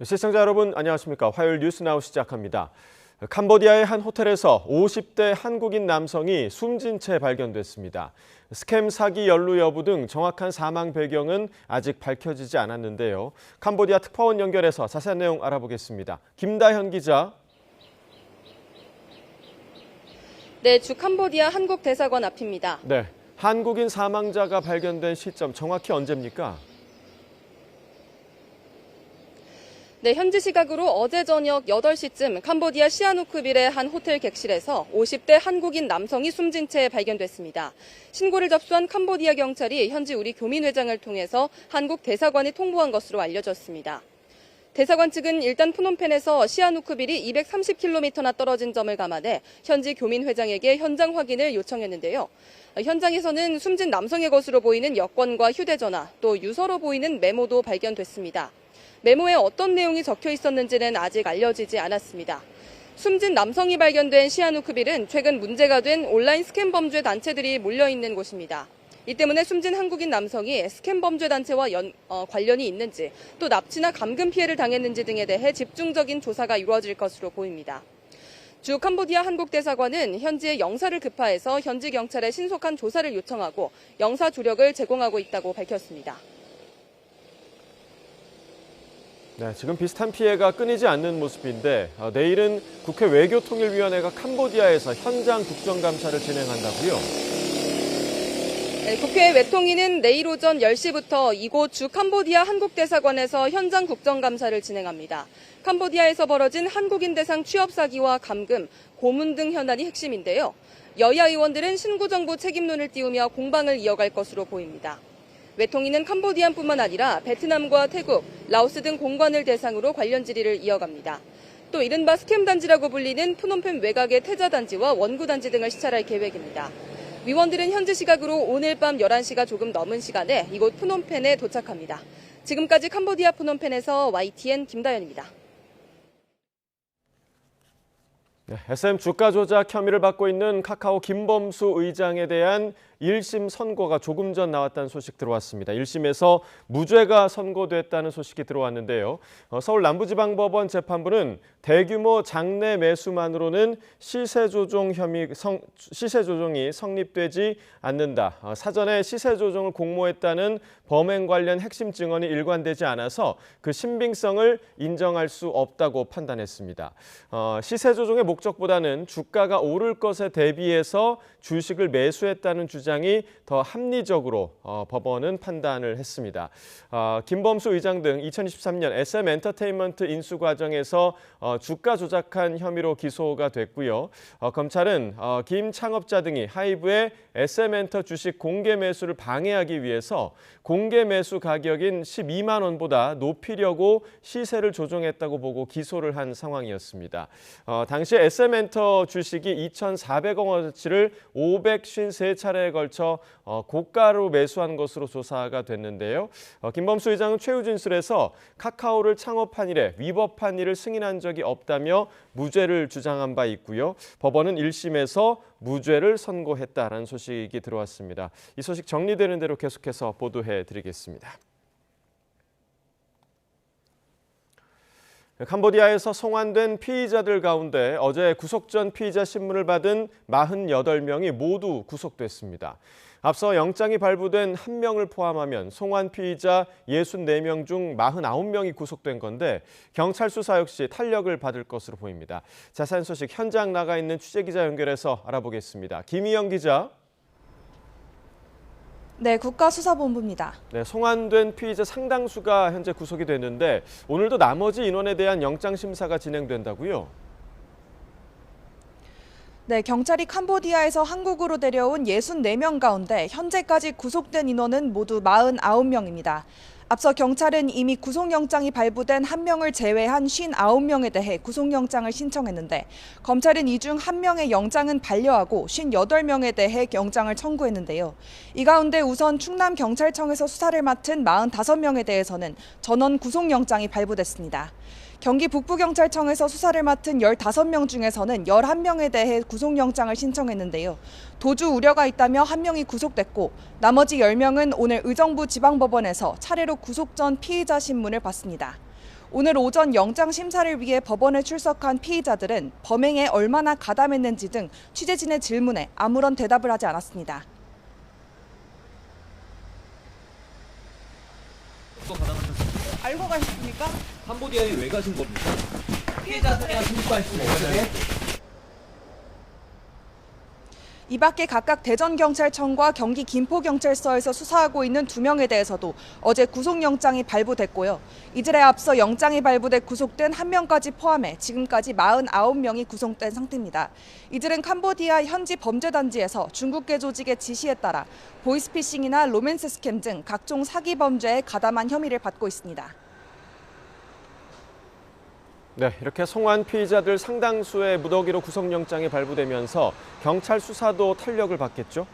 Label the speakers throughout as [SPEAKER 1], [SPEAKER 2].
[SPEAKER 1] 시청자 여러분 안녕하십니까. 화요일 뉴스나우 시작합니다. 캄보디아의 한 호텔에서 50대 한국인 남성이 숨진 채 발견됐습니다. 스캠 사기 연루 여부 등 정확한 사망 배경은 아직 밝혀지지 않았는데요. 캄보디아 특파원 연결해서 자세한 내용 알아보겠습니다. 김다현 기자.
[SPEAKER 2] 네, 주 캄보디아 한국 대사관 앞입니다.
[SPEAKER 1] 네, 한국인 사망자가 발견된 시점 정확히 언제입니까?
[SPEAKER 2] 네, 현지 시각으로 어제 저녁 8시쯤 캄보디아 시아누크빌의 한 호텔 객실에서 50대 한국인 남성이 숨진 채 발견됐습니다. 신고를 접수한 캄보디아 경찰이 현지 우리 교민회장을 통해서 한국 대사관에 통보한 것으로 알려졌습니다. 대사관 측은 일단 프놈펜에서 시아누크빌이 230km나 떨어진 점을 감안해 현지 교민회장에게 현장 확인을 요청했는데요. 현장에서는 숨진 남성의 것으로 보이는 여권과 휴대전화, 또 유서로 보이는 메모도 발견됐습니다. 메모에 어떤 내용이 적혀 있었는지는 아직 알려지지 않았습니다. 숨진 남성이 발견된 시아누크빌은 최근 문제가 된 온라인 스캠 범죄 단체들이 몰려있는 곳입니다. 이 때문에 숨진 한국인 남성이 스캠 범죄 단체와 관련이 있는지, 또 납치나 감금 피해를 당했는지 등에 대해 집중적인 조사가 이루어질 것으로 보입니다. 주 캄보디아 한국대사관은 현지의 영사를 급파해서 현지 경찰에 신속한 조사를 요청하고 영사 조력을 제공하고 있다고 밝혔습니다.
[SPEAKER 1] 네, 지금 비슷한 피해가 끊이지 않는 모습인데 내일은 국회 외교통일위원회가 캄보디아에서 현장 국정감사를 진행한다고요?
[SPEAKER 2] 네, 국회 외통위는 내일 오전 10시부터 이곳 주 캄보디아 한국대사관에서 현장 국정감사를 진행합니다. 캄보디아에서 벌어진 한국인 대상 취업 사기와 감금, 고문 등 현안이 핵심인데요. 여야 의원들은 신구정부 책임론을 띄우며 공방을 이어갈 것으로 보입니다. 외통위는 캄보디아뿐만 아니라 베트남과 태국, 라오스 등 공관을 대상으로 관련 질의를 이어갑니다. 또 이른바 스캠 단지라고 불리는 프놈펜 외곽의 태자 단지와 원구 단지 등을 시찰할 계획입니다. 위원들은 현지 시각으로 오늘 밤 11시가 조금 넘은 시간에 이곳 프놈펜에 도착합니다. 지금까지 캄보디아 프놈펜에서 YTN 김다현입니다.
[SPEAKER 1] 네, SM 주가 조작 혐의를 받고 있는 카카오 김범수 의장에 대한 1심 선고가 조금 전 나왔다는 소식 들어왔습니다. 1심에서 무죄가 선고됐다는 소식이 들어왔는데요. 서울 남부지방법원 재판부는 대규모 장내 매수만으로는 시세 조종이 성립되지 않는다. 사전에 시세 조종을 공모했다는 범행 관련 핵심 증언이 일관되지 않아서 그 신빙성을 인정할 수 없다고 판단했습니다. 시세 조종의 목적보다는 주가가 오를 것에 대비해서 주식을 매수했다는 주장이 더 합리적으로 법원은 판단을 했습니다. 김범수 의장 등 2023년 SM엔터테인먼트 인수 과정에서 주가 조작한 혐의로 기소가 됐고요. 검찰은 김 창업자 등이 하이브의 SM엔터 주식 공개 매수를 방해하기 위해서 공개 매수 가격인 12만 원보다 높이려고 시세를 조종했다고 보고 기소를 한 상황이었습니다. 당시 SM엔터 주식이 2,400억 원어치를 553차례에 걸쳐 고가로 매수한 것으로 조사가 됐는데요. 김범수 의장은 최후 진술에서 카카오를 창업한 이래 위법한 일을 승인한 적이 없다며 무죄를 주장한 바 있고요. 법원은 1심에서 무죄를 선고했다라는 소식이 들어왔습니다. 이 소식 정리되는 대로 계속해서 보도해드리겠습니다. 캄보디아에서 송환된 피의자들 가운데 어제 구속 전 피의자 신문을 받은 48명이 모두 구속됐습니다. 앞서 영장이 발부된 1명을 포함하면 송환 피의자 64명 중 49명이 구속된 건데 경찰 수사 역시 탄력을 받을 것으로 보입니다. 자세한 소식 현장 나가 있는 취재기자 연결해서 알아보겠습니다. 김희영 기자.
[SPEAKER 3] 네, 국가수사본부입니다.
[SPEAKER 1] 네, 송환된 피의자 상당수가 현재 구속이 됐는데 오늘도 나머지 인원에 대한 영장 심사가 진행된다고요?
[SPEAKER 3] 네, 경찰이 캄보디아에서 한국으로 데려온 64명 가운데 현재까지 구속된 인원은 모두 49명입니다. 앞서 경찰은 이미 구속영장이 발부된 1명을 제외한 59명에 대해 구속영장을 신청했는데 검찰은 이 중 1명의 영장은 반려하고 58명에 대해 영장을 청구했는데요. 이 가운데 우선 충남경찰청에서 수사를 맡은 45명에 대해서는 전원 구속영장이 발부됐습니다. 경기 북부경찰청에서 수사를 맡은 15명 중에서는 11명에 대해 구속영장을 신청했는데요. 도주 우려가 있다며 1명이 구속됐고 나머지 10명은 오늘 의정부 지방법원에서 차례로 구속 전 피의자 신문을 받습니다. 오늘 오전 영장 심사를 위해 법원에 출석한 피의자들은 범행에 얼마나 가담했는지 등 취재진의 질문에 아무런 대답을 하지 않았습니다.
[SPEAKER 4] 또 가담하셨습니까?
[SPEAKER 3] 알고 가셨습니까?
[SPEAKER 4] 캄보디아에 왜 가신 겁니까? 피해자들이랑 신고할 수 없는데?
[SPEAKER 3] 이 밖에 각각 대전경찰청과 경기 김포경찰서에서 수사하고 있는 2명에 대해서도 어제 구속영장이 발부됐고요. 이들에 앞서 영장이 발부돼 구속된 1명까지 포함해 지금까지 49명이 구속된 상태입니다. 이들은 캄보디아 현지 범죄단지에서 중국계 조직의 지시에 따라 보이스피싱이나 로맨스 스캠 등 각종 사기 범죄에 가담한 혐의를 받고 있습니다.
[SPEAKER 1] 네, 이렇게 송환 피의자들 상당수의 무더기로 구속영장이 발부되면서 경찰 수사도 탄력을 받겠죠?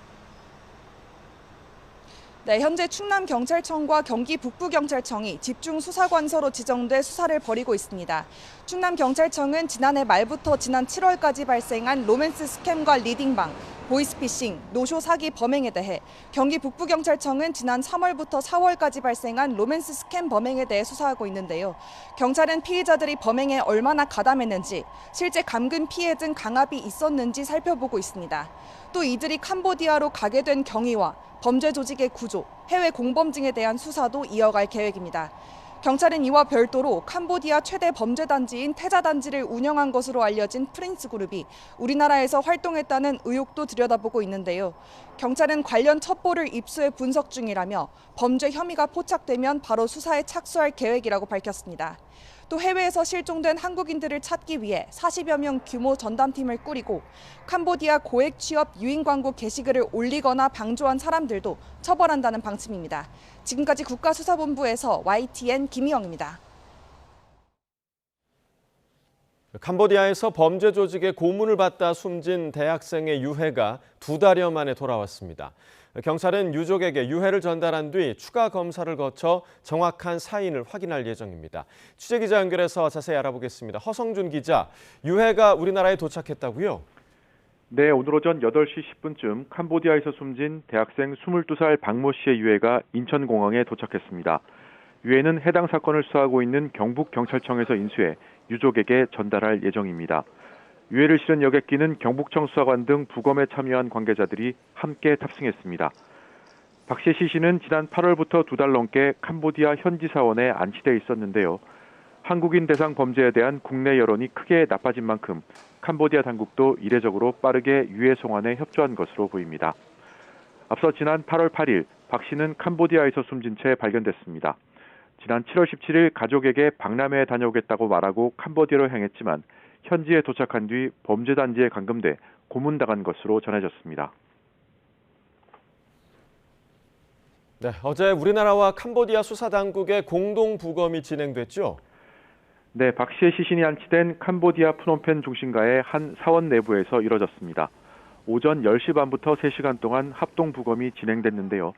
[SPEAKER 3] 네, 현재 충남경찰청과 경기 북부경찰청이 집중수사관서로 지정돼 수사를 벌이고 있습니다. 충남경찰청은 지난해 말부터 지난 7월까지 발생한 로맨스 스캠과 리딩방, 보이스피싱, 노쇼 사기 범행에 대해, 경기 북부경찰청은 지난 3월부터 4월까지 발생한 로맨스 스캠 범행에 대해 수사하고 있는데요. 경찰은 피의자들이 범행에 얼마나 가담했는지, 실제 감금 피해 등 강압이 있었는지 살펴보고 있습니다. 또 이들이 캄보디아로 가게 된 경위와 범죄 조직의 구조, 해외 공범 등에 대한 수사도 이어갈 계획입니다. 경찰은 이와 별도로 캄보디아 최대 범죄 단지인 태자 단지를 운영한 것으로 알려진 프린스 그룹이 우리나라에서 활동했다는 의혹도 들여다보고 있는데요. 경찰은 관련 첩보를 입수해 분석 중이라며 범죄 혐의가 포착되면 바로 수사에 착수할 계획이라고 밝혔습니다. 또 해외에서 실종된 한국인들을 찾기 위해 40여 명 규모 전담팀을 꾸리고 캄보디아 고액 취업 유인 광고 게시글을 올리거나 방조한 사람들도 처벌한다는 방침입니다. 지금까지 국가수사본부에서 YTN 김희영입니다.
[SPEAKER 1] 캄보디아에서 범죄 조직의 고문을 받다 숨진 대학생의 유해가 2달여 만에 돌아왔습니다. 경찰은 유족에게 유해를 전달한 뒤 추가 검사를 거쳐 정확한 사인을 확인할 예정입니다. 취재기자 연결해서 자세히 알아보겠습니다. 허성준 기자, 유해가 우리나라에 도착했다고요?
[SPEAKER 5] 네, 오늘 오전 8시 10분쯤 캄보디아에서 숨진 대학생 22살 박모 씨의 유해가 인천공항에 도착했습니다. 유해는 해당 사건을 수사하고 있는 경북경찰청에서 인수해 유족에게 전달할 예정입니다. 유해를 실은 여객기는 경북청 수사관 등 부검에 참여한 관계자들이 함께 탑승했습니다. 박셰시 씨는 지난 8월부터 2달 넘게 캄보디아 현지 사원에 안치돼 있었는데요. 한국인 대상 범죄에 대한 국내 여론이 크게 나빠진 만큼 캄보디아 당국도 이례적으로 빠르게 유해 송환에 협조한 것으로 보입니다. 앞서 지난 8월 8일 박 씨는 캄보디아에서 숨진 채 발견됐습니다. 지난 7월 17일 가족에게 박람회에 다녀오겠다고 말하고 캄보디아로 향했지만 현지에 도착한 뒤 범죄 단지에 감금돼 고문당한 것으로 전해졌습니다.
[SPEAKER 1] 네, 어제 우리나라와 캄보디아 수사당국의 공동 부검이 진행됐죠?
[SPEAKER 5] 네, 박 씨의 시신이 안치된 캄보디아 프놈펜 중심가의 한 사원 내부에서 이뤄졌습니다. 오전 10시 반부터 3시간 동안 합동 부검이 진행됐는데요.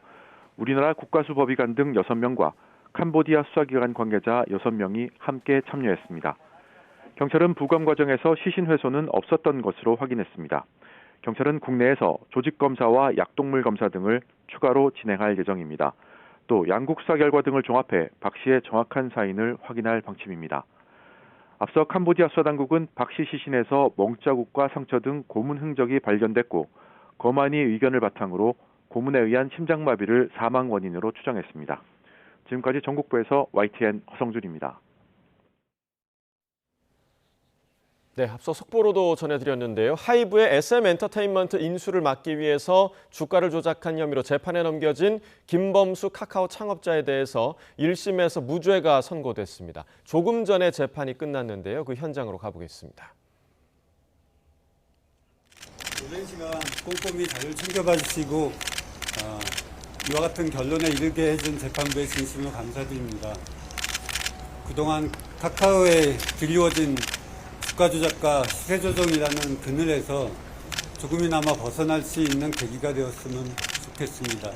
[SPEAKER 5] 우리나라 국가수법위관 등 6명과 캄보디아 수사기관 관계자 6명이 함께 참여했습니다. 경찰은 부검 과정에서 시신 훼손은 없었던 것으로 확인했습니다. 경찰은 국내에서 조직검사와 약동물 검사 등을 추가로 진행할 예정입니다. 또 양국 수사 결과 등을 종합해 박 씨의 정확한 사인을 확인할 방침입니다. 앞서 캄보디아 수사당국은 박 씨 시신에서 멍자국과 상처 등 고문 흔적이 발견됐고 검안이 의견을 바탕으로 고문에 의한 심장마비를 사망 원인으로 추정했습니다. 지금까지 전국부에서 YTN 허성준입니다.
[SPEAKER 1] 네, 앞서 속보로도 전해드렸는데요. 하이브의 SM엔터테인먼트 인수를 막기 위해서 주가를 조작한 혐의로 재판에 넘겨진 김범수 카카오 창업자에 대해서 1심에서 무죄가 선고됐습니다. 조금 전에 재판이 끝났는데요. 그 현장으로 가보겠습니다.
[SPEAKER 6] 오랜 시간 꼼꼼히 자료를 챙겨봐 주시고 이와 같은 결론에 이르게 해준 재판부에 진심으로 감사드립니다. 그동안 카카오에 드리워진 주가 조작과 시세 조정이라는 그늘에서 조금이나마 벗어날 수 있는 계기가 되었으면 좋겠습니다.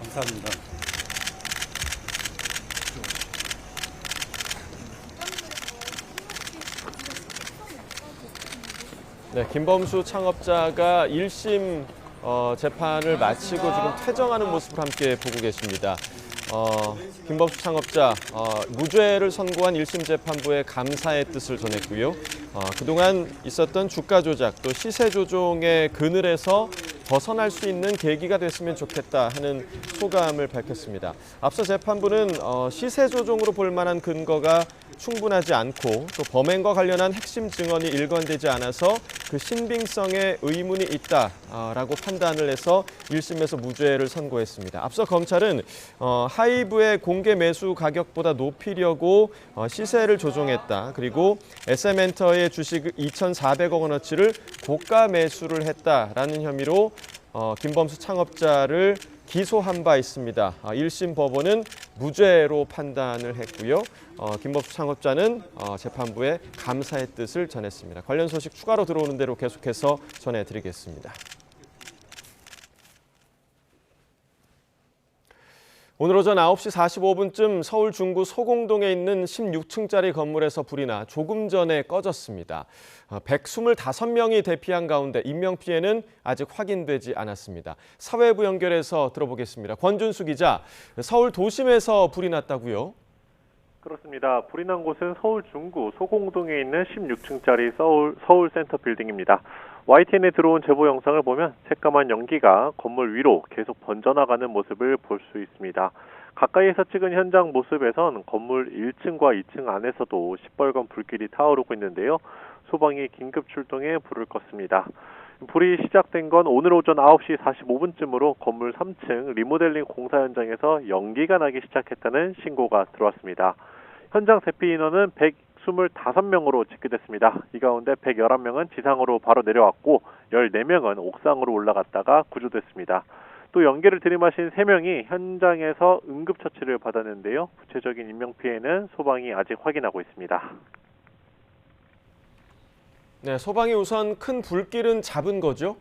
[SPEAKER 6] 감사합니다.
[SPEAKER 1] 네, 김범수 창업자가 1심 재판을 마치고 지금 퇴정하는 모습을 함께 보고 계십니다. 김범수 창업자 무죄를 선고한 1심 재판부에 감사의 뜻을 전했고요. 그동안 있었던 주가 조작 또 시세 조종의 그늘에서 벗어날 수 있는 계기가 됐으면 좋겠다 하는 소감을 밝혔습니다. 앞서 재판부는 시세 조종으로 볼 만한 근거가 충분하지 않고 또 범행과 관련한 핵심 증언이 일관되지 않아서 그 신빙성에 의문이 있다라고 판단을 해서 1심에서 무죄를 선고했습니다. 앞서 검찰은 하이브의 공개 매수 가격보다 높이려고 시세를 조종했다. 그리고 SM엔터의 주식 2,400억 원어치를 고가 매수를 했다라는 혐의로 김범수 창업자를 기소한 바 있습니다. 1심 법원은 무죄로 판단을 했고요. 김범수 창업자는 재판부에 감사의 뜻을 전했습니다. 관련 소식 추가로 들어오는 대로 계속해서 전해드리겠습니다. 오늘 오전 9시 45분쯤 서울 중구 소공동에 있는 16층짜리 건물에서 불이 나 조금 전에 꺼졌습니다. 125명이 대피한 가운데 인명피해는 아직 확인되지 않았습니다. 사회부 연결해서 들어보겠습니다. 권준수 기자, 서울 도심에서 불이 났다고요?
[SPEAKER 7] 그렇습니다. 불이 난 곳은 서울 중구 소공동에 있는 16층짜리 서울센터 빌딩입니다. YTN에 들어온 제보 영상을 보면 새까만 연기가 건물 위로 계속 번져나가는 모습을 볼 수 있습니다. 가까이에서 찍은 현장 모습에선 건물 1층과 2층 안에서도 시뻘건 불길이 타오르고 있는데요. 소방이 긴급 출동해 불을 껐습니다. 불이 시작된 건 오늘 오전 9시 45분쯤으로 건물 3층 리모델링 공사 현장에서 연기가 나기 시작했다는 신고가 들어왔습니다. 현장 대피 인원은 125명으로 집계됐습니다. 이 가운데 111명은 지상으로 바로 내려왔고 14명은 옥상으로 올라갔다가 구조됐습니다. 또 연기를 들이마신 3명이 현장에서 응급처치를 받았는데요. 구체적인 인명피해는 소방이 아직 확인하고 있습니다.
[SPEAKER 1] 네, 소방이 우선 큰 불길은 잡은 거죠?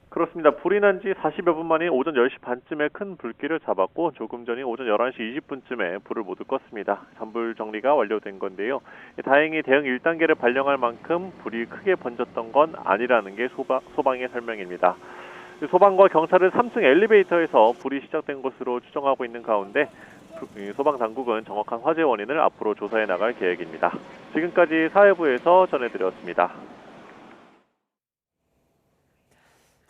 [SPEAKER 7] 그렇습니다. 불이 난 지 40여 분 만인 오전 10시 반쯤에 큰 불길을 잡았고 조금 전인 오전 11시 20분쯤에 불을 모두 껐습니다. 잔불 정리가 완료된 건데요. 다행히 대응 1단계를 발령할 만큼 불이 크게 번졌던 건 아니라는 게 소방의 설명입니다. 소방과 경찰은 3층 엘리베이터에서 불이 시작된 것으로 추정하고 있는 가운데 소방당국은 정확한 화재 원인을 앞으로 조사해 나갈 계획입니다. 지금까지 사회부에서 전해드렸습니다.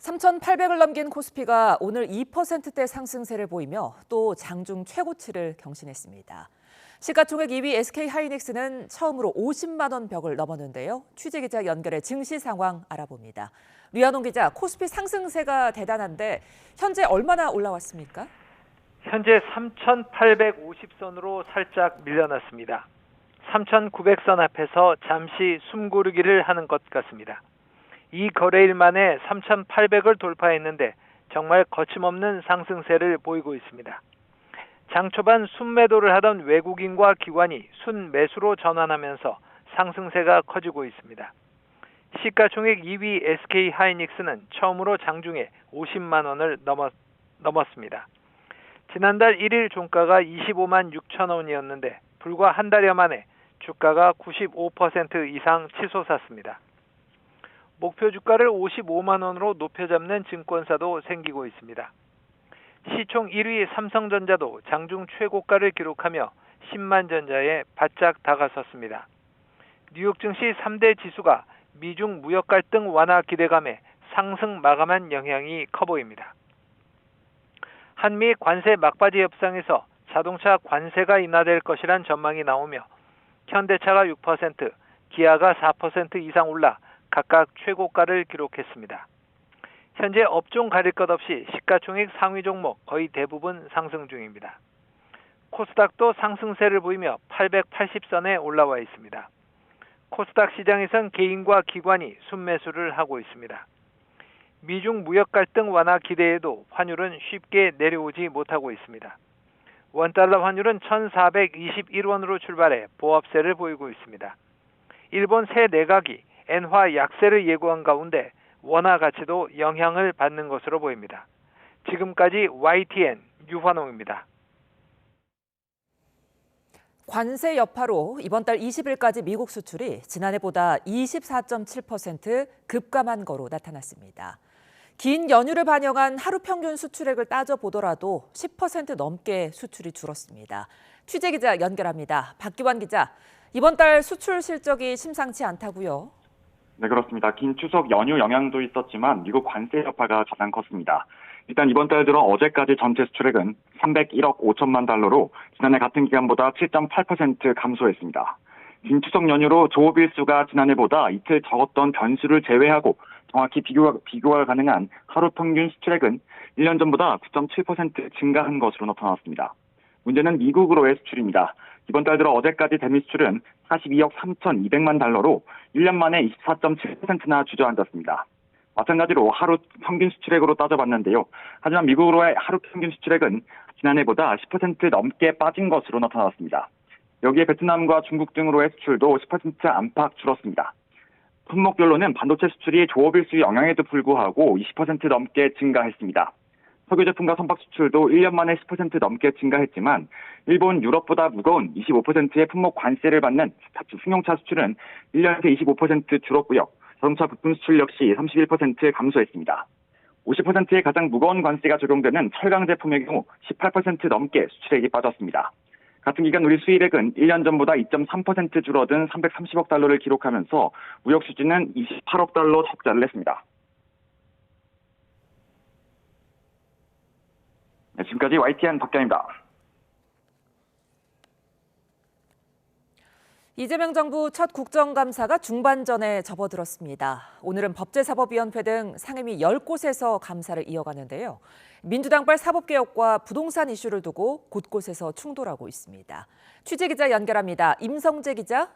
[SPEAKER 8] 3,800을 넘긴 코스피가 오늘 2%대 상승세를 보이며 또 장중 최고치를 경신했습니다. 시가총액 2위 SK하이닉스는 처음으로 50만 원 벽을 넘었는데요. 취재기자 연결해 증시 상황 알아봅니다. 류한홍 기자, 코스피 상승세가 대단한데 현재 얼마나 올라왔습니까?
[SPEAKER 9] 현재 3,850선으로 살짝 밀려났습니다. 3,900선 앞에서 잠시 숨고르기를 하는 것 같습니다. 이 거래일 만에 3,800을 돌파했는데 정말 거침없는 상승세를 보이고 있습니다. 장 초반 순매도를 하던 외국인과 기관이 순매수로 전환하면서 상승세가 커지고 있습니다. 시가총액 2위 SK하이닉스는 처음으로 장중에 50만 원을 넘었습니다. 지난달 1일 종가가 25만 6천 원이었는데 불과 한 달여 만에 주가가 95% 이상 치솟았습니다. 목표 주가를 55만 원으로 높여잡는 증권사도 생기고 있습니다. 시총 1위 삼성전자도 장중 최고가를 기록하며 10만 전자에 바짝 다가섰습니다. 뉴욕 증시 3대 지수가 미중 무역 갈등 완화 기대감에 상승 마감한 영향이 커 보입니다. 한미 관세 막바지 협상에서 자동차 관세가 인하될 것이란 전망이 나오며 현대차가 6%, 기아가 4% 이상 올라 각각 최고가를 기록했습니다. 현재 업종 가릴 것 없이 시가총액 상위 종목 거의 대부분 상승 중입니다. 코스닥도 상승세를 보이며 880선에 올라와 있습니다. 코스닥 시장에선 개인과 기관이 순매수를 하고 있습니다. 미중 무역 갈등 완화 기대에도 환율은 쉽게 내려오지 못하고 있습니다. 원달러 환율은 1,421원으로 출발해 보합세를 보이고 있습니다. 일본 새 내각이 엔화 약세를 예고한 가운데 원화 가치도 영향을 받는 것으로 보입니다. 지금까지 YTN 유환홍입니다.
[SPEAKER 8] 관세 여파로 이번 달 20일까지 미국 수출이 지난해보다 24.7% 급감한 거로 나타났습니다. 긴 연휴를 반영한 하루 평균 수출액을 따져보더라도 10% 넘게 수출이 줄었습니다. 취재기자 연결합니다. 박기환 기자, 이번 달 수출 실적이 심상치 않다고요?
[SPEAKER 10] 네, 그렇습니다. 긴 추석 연휴 영향도 있었지만 미국 관세 여파가 가장 컸습니다. 일단 이번 달 들어 어제까지 전체 수출액은 301억 5천만 달러로 지난해 같은 기간보다 7.8% 감소했습니다. 긴 추석 연휴로 조업 일수가 지난해보다 이틀 적었던 변수를 제외하고 정확히 비교가 가능한 하루 평균 수출액은 1년 전보다 9.7% 증가한 것으로 나타났습니다. 문제는 미국으로의 수출입니다. 이번 달 들어 어제까지 대미 수출은 42억 3,200만 달러로 1년 만에 24.7%나 주저앉았습니다. 마찬가지로 하루 평균 수출액으로 따져봤는데요. 하지만 미국으로의 하루 평균 수출액은 지난해보다 10% 넘게 빠진 것으로 나타났습니다. 여기에 베트남과 중국 등으로의 수출도 10% 안팎 줄었습니다. 품목별로는 반도체 수출이 조업일수 영향에도 불구하고 20% 넘게 증가했습니다. 석유 제품과 선박 수출도 1년 만에 10% 넘게 증가했지만 일본, 유럽보다 무거운 25%의 품목 관세를 받는 승용차 수출은 1년 새 25% 줄었고요. 자동차 부품 수출 역시 31% 감소했습니다. 50%의 가장 무거운 관세가 적용되는 철강 제품의 경우 18% 넘게 수출액이 빠졌습니다. 같은 기간 우리 수입액은 1년 전보다 2.3% 줄어든 330억 달러를 기록하면서 무역 수지는 28억 달러 적자를 냈습니다. 네, 지금까지 YTN 박기환입니다.
[SPEAKER 8] 이재명 정부 첫 국정감사가 중반전에 접어들었습니다. 오늘은 법제사법위원회 등 상임위 10곳에서 감사를 이어가는데요. 민주당발 사법개혁과 부동산 이슈를 두고 곳곳에서 충돌하고 있습니다. 취재기자 연결합니다. 임성재 기자.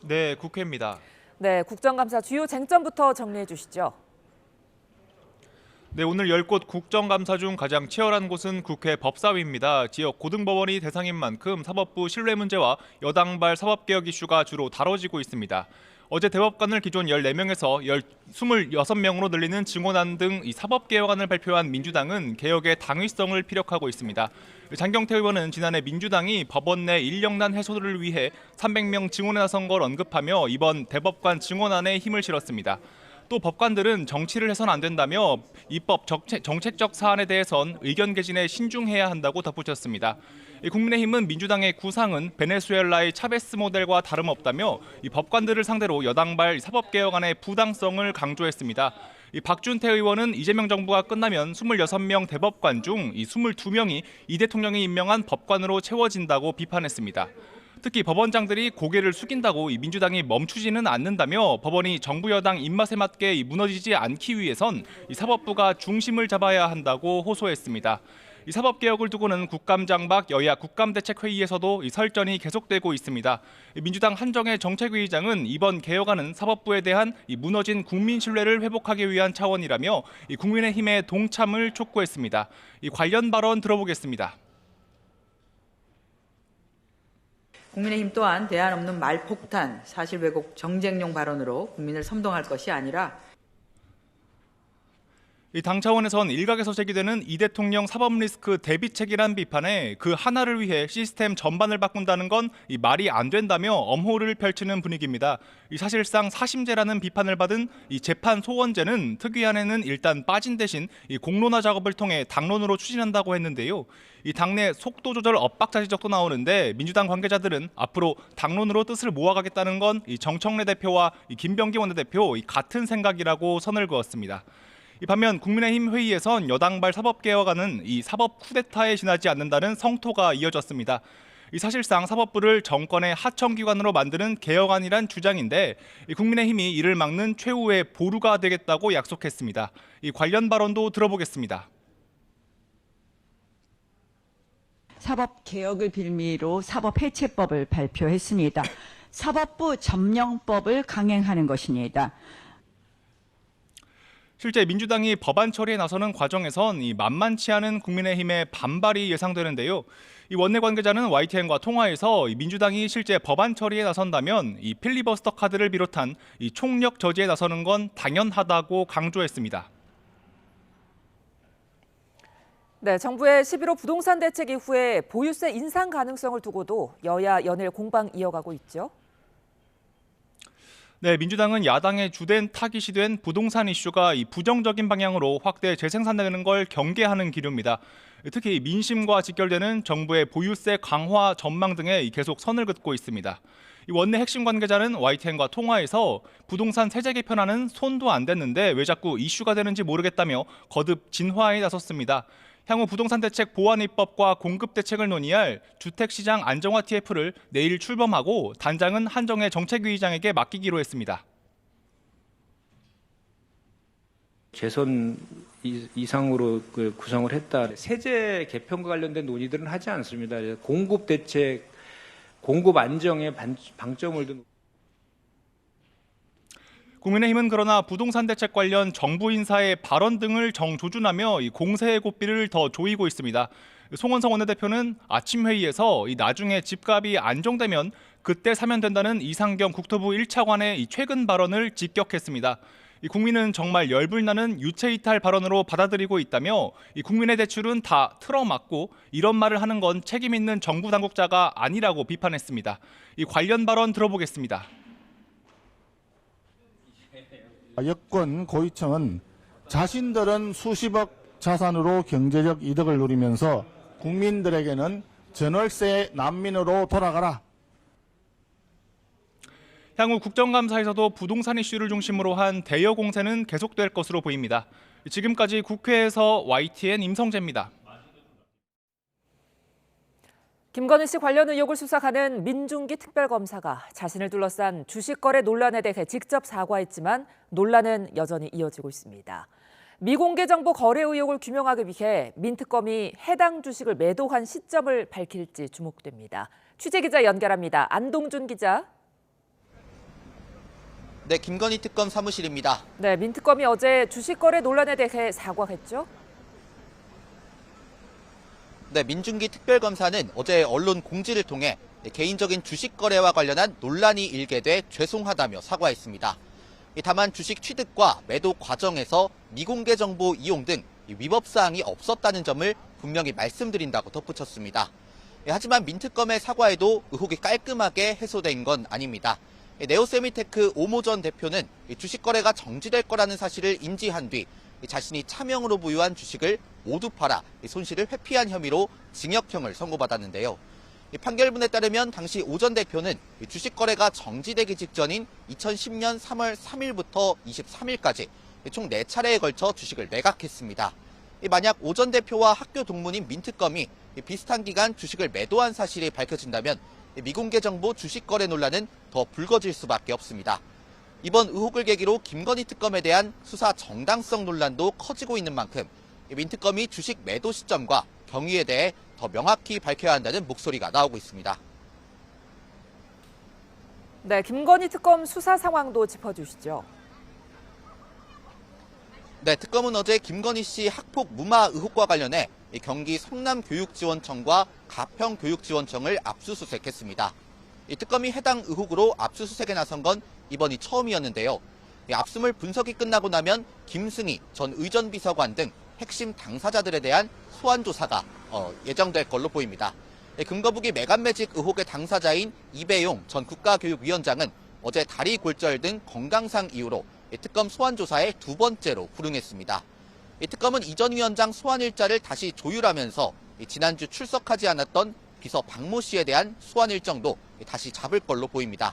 [SPEAKER 11] 네, 국회입니다.
[SPEAKER 8] 네, 국정감사 주요 쟁점부터 정리해 주시죠.
[SPEAKER 11] 네, 오늘 10곳 국정감사 중 가장 치열한 곳은 국회 법사위입니다. 지역 고등법원이 대상인 만큼 사법부 신뢰 문제와 여당발 사법개혁 이슈가 주로 다뤄지고 있습니다. 어제 대법관을 기존 14명에서 26명으로 늘리는 증언안 등 이 사법개혁안을 발표한 민주당은 개혁의 당위성을 피력하고 있습니다. 장경태 의원은 지난해 민주당이 법원 내 인력난 해소를 위해 300명 증언에 나선 걸 언급하며 이번 대법관 증언안에 힘을 실었습니다. 또 법관들은 정치를 해선 안 된다며 입법 정책적 사안에 대해선 의견 개진에 신중해야 한다고 덧붙였습니다. 국민의힘은 민주당의 구상은 베네수엘라의 차베스 모델과 다름없다며 이 법관들을 상대로 여당발 사법개혁안의 부당성을 강조했습니다. 박준태 의원은 이재명 정부가 끝나면 26명 대법관 중 22명이 이 대통령이 임명한 법관으로 채워진다고 비판했습니다. 특히 법원장들이 고개를 숙인다고 민주당이 멈추지는 않는다며 법원이 정부 여당 입맛에 맞게 무너지지 않기 위해선 사법부가 중심을 잡아야 한다고 호소했습니다. 이 사법개혁을 두고는 국감장박 여야 국감대책회의에서도 설전이 계속되고 있습니다. 민주당 한정혜 정책위의장은 이번 개혁안은 사법부에 대한 무너진 국민 신뢰를 회복하기 위한 차원이라며 국민의힘의 동참을 촉구했습니다. 관련 발언 들어보겠습니다.
[SPEAKER 12] 국민의힘 또한 대안 없는 말폭탄, 사실 왜곡, 정쟁용 발언으로 국민을 선동할 것이 아니라
[SPEAKER 11] 당 차원에선 일각에서 제기되는 이 대통령 사법 리스크 대비책이란 비판에 그 하나를 위해 시스템 전반을 바꾼다는 건 말이 안 된다며 엄호를 펼치는 분위기입니다. 사실상 사심제라는 비판을 받은 재판 소원제는 특위안에는 일단 빠진 대신 공론화 작업을 통해 당론으로 추진한다고 했는데요. 당내 속도 조절 엇박자 지적도 나오는데 민주당 관계자들은 앞으로 당론으로 뜻을 모아가겠다는 건 정청래 대표와 김병기 원내대표 같은 생각이라고 선을 그었습니다. 반면 국민의힘 회의에선 여당발 사법개혁안은 사법 쿠데타에 지나지 않는다는 성토가 이어졌습니다. 사실상 사법부를 정권의 하청기관으로 만드는 개혁안이란 주장인데 국민의힘이 이를 막는 최후의 보루가 되겠다고 약속했습니다. 관련 발언도 들어보겠습니다.
[SPEAKER 13] 사법개혁을 빌미로 사법해체법을 발표했습니다. 사법부 점령법을 강행하는 것입니다.
[SPEAKER 11] 실제 민주당이 법안 처리에 나서는 과정에선 만만치 않은 국민의힘의 반발이 예상되는데요. 원내 관계자는 YTN과 통화에서 민주당이 실제 법안 처리에 나선다면 필리버스터 카드를 비롯한 총력 저지에 나서는 건 당연하다고 강조했습니다.
[SPEAKER 8] 네, 정부의 11호 부동산 대책 이후에 보유세 인상 가능성을 두고도 여야 연일 공방 이어가고 있죠.
[SPEAKER 11] 네, 민주당은 야당의 주된 타깃이 된 부동산 이슈가 이 부정적인 방향으로 확대 재생산되는 걸 경계하는 기류입니다. 특히 민심과 직결되는 정부의 보유세 강화 전망 등에 계속 선을 긋고 있습니다. 원내 핵심 관계자는 YTN과 통화에서 부동산 세제 개편안은 손도 안 댔는데 왜 자꾸 이슈가 되는지 모르겠다며 거듭 진화에 나섰습니다. 향후 부동산 대책 보완 입법과 공급 대책을 논의할 주택시장 안정화 TF를 내일 출범하고 단장은 한정혜 정책위의장에게 맡기기로 했습니다.
[SPEAKER 14] 재선 이상으로 구성을 했다. 세제 개편과 관련된 논의들은 하지 않습니다. 공급 대책, 공급 안정에 방점을 둔.
[SPEAKER 11] 국민의힘은 그러나 부동산 대책 관련 정부 인사의 발언 등을 정조준하며 이 공세의 고삐를 더 조이고 있습니다. 송원석 원내대표는 아침 회의에서 나중에 집값이 안정되면 그때 사면 된다는 이상경 국토부 1차관의 이 최근 발언을 직격했습니다. 이 국민은 정말 열불나는 유체이탈 발언으로 받아들이고 있다며 이 국민의 대출은 다 틀어막고 이런 말을 하는 건 책임 있는 정부 당국자가 아니라고 비판했습니다. 이 관련 발언 들어보겠습니다.
[SPEAKER 15] 여권 고위층은 자신들은 수십억 자산으로 경제적 이득을 누리면서 국민들에게는 전월세 난민으로 돌아가라.
[SPEAKER 11] 향후 국정감사에서도 부동산 이슈를 중심으로 한 대여 공세는 계속될 것으로 보입니다. 지금까지 국회에서 YTN 임성재입니다.
[SPEAKER 8] 김건희 씨 관련 의혹을 수사하는 민중기 특별검사가 자신을 둘러싼 주식거래 논란에 대해 직접 사과했지만 논란은 여전히 이어지고 있습니다. 미공개 정보 거래 의혹을 규명하기 위해 민특검이 해당 주식을 매도한 시점을 밝힐지 주목됩니다. 취재기자 연결합니다. 안동준 기자.
[SPEAKER 16] 네, 김건희 특검 사무실입니다.
[SPEAKER 8] 네, 민특검이 어제 주식거래 논란에 대해 사과했죠?
[SPEAKER 16] 네, 민중기 특별검사는 어제 언론 공지를 통해 개인적인 주식 거래와 관련한 논란이 일게 돼 죄송하다며 사과했습니다. 다만 주식 취득과 매도 과정에서 미공개 정보 이용 등 위법 사항이 없었다는 점을 분명히 말씀드린다고 덧붙였습니다. 하지만 민특검의 사과에도 의혹이 깔끔하게 해소된 건 아닙니다. 네오세미테크 오모 전 대표는 주식 거래가 정지될 거라는 사실을 인지한 뒤 자신이 차명으로 보유한 주식을 모두 팔아 손실을 회피한 혐의로 징역형을 선고받았는데요. 판결문에 따르면 당시 오 전 대표는 주식 거래가 정지되기 직전인 2010년 3월 3일부터 23일까지 총 4차례에 걸쳐 주식을 매각했습니다. 만약 오 전 대표와 학교 동문인 민특검이 비슷한 기간 주식을 매도한 사실이 밝혀진다면 미공개 정보 주식 거래 논란은 더 불거질 수밖에 없습니다. 이번 의혹을 계기로 김건희 특검에 대한 수사 정당성 논란도 커지고 있는 만큼 민특검이 주식 매도 시점과 경위에 대해 더 명확히 밝혀야 한다는 목소리가 나오고 있습니다.
[SPEAKER 8] 네, 김건희 특검 수사 상황도 짚어주시죠.
[SPEAKER 16] 네, 특검은 어제 김건희 씨 학폭 무마 의혹과 관련해 경기 성남교육지원청과 가평교육지원청을 압수수색했습니다. 이 특검이 해당 의혹으로 압수수색에 나선 건 이번이 처음이었는데요. 압수물 분석이 끝나고 나면 김승희 전 의전비서관 등 핵심 당사자들에 대한 소환 조사가 예정될 걸로 보입니다. 금거북이 매간매직 의혹의 당사자인 이배용 전 국가교육위원장은 어제 다리 골절 등 건강상 이유로 특검 소환 조사에 두 번째로 불응했습니다. 특검은 이 전 위원장 소환 일자를 다시 조율하면서 지난주 출석하지 않았던 비서 박모 씨에 대한 소환 일정도 다시 잡을 걸로 보입니다.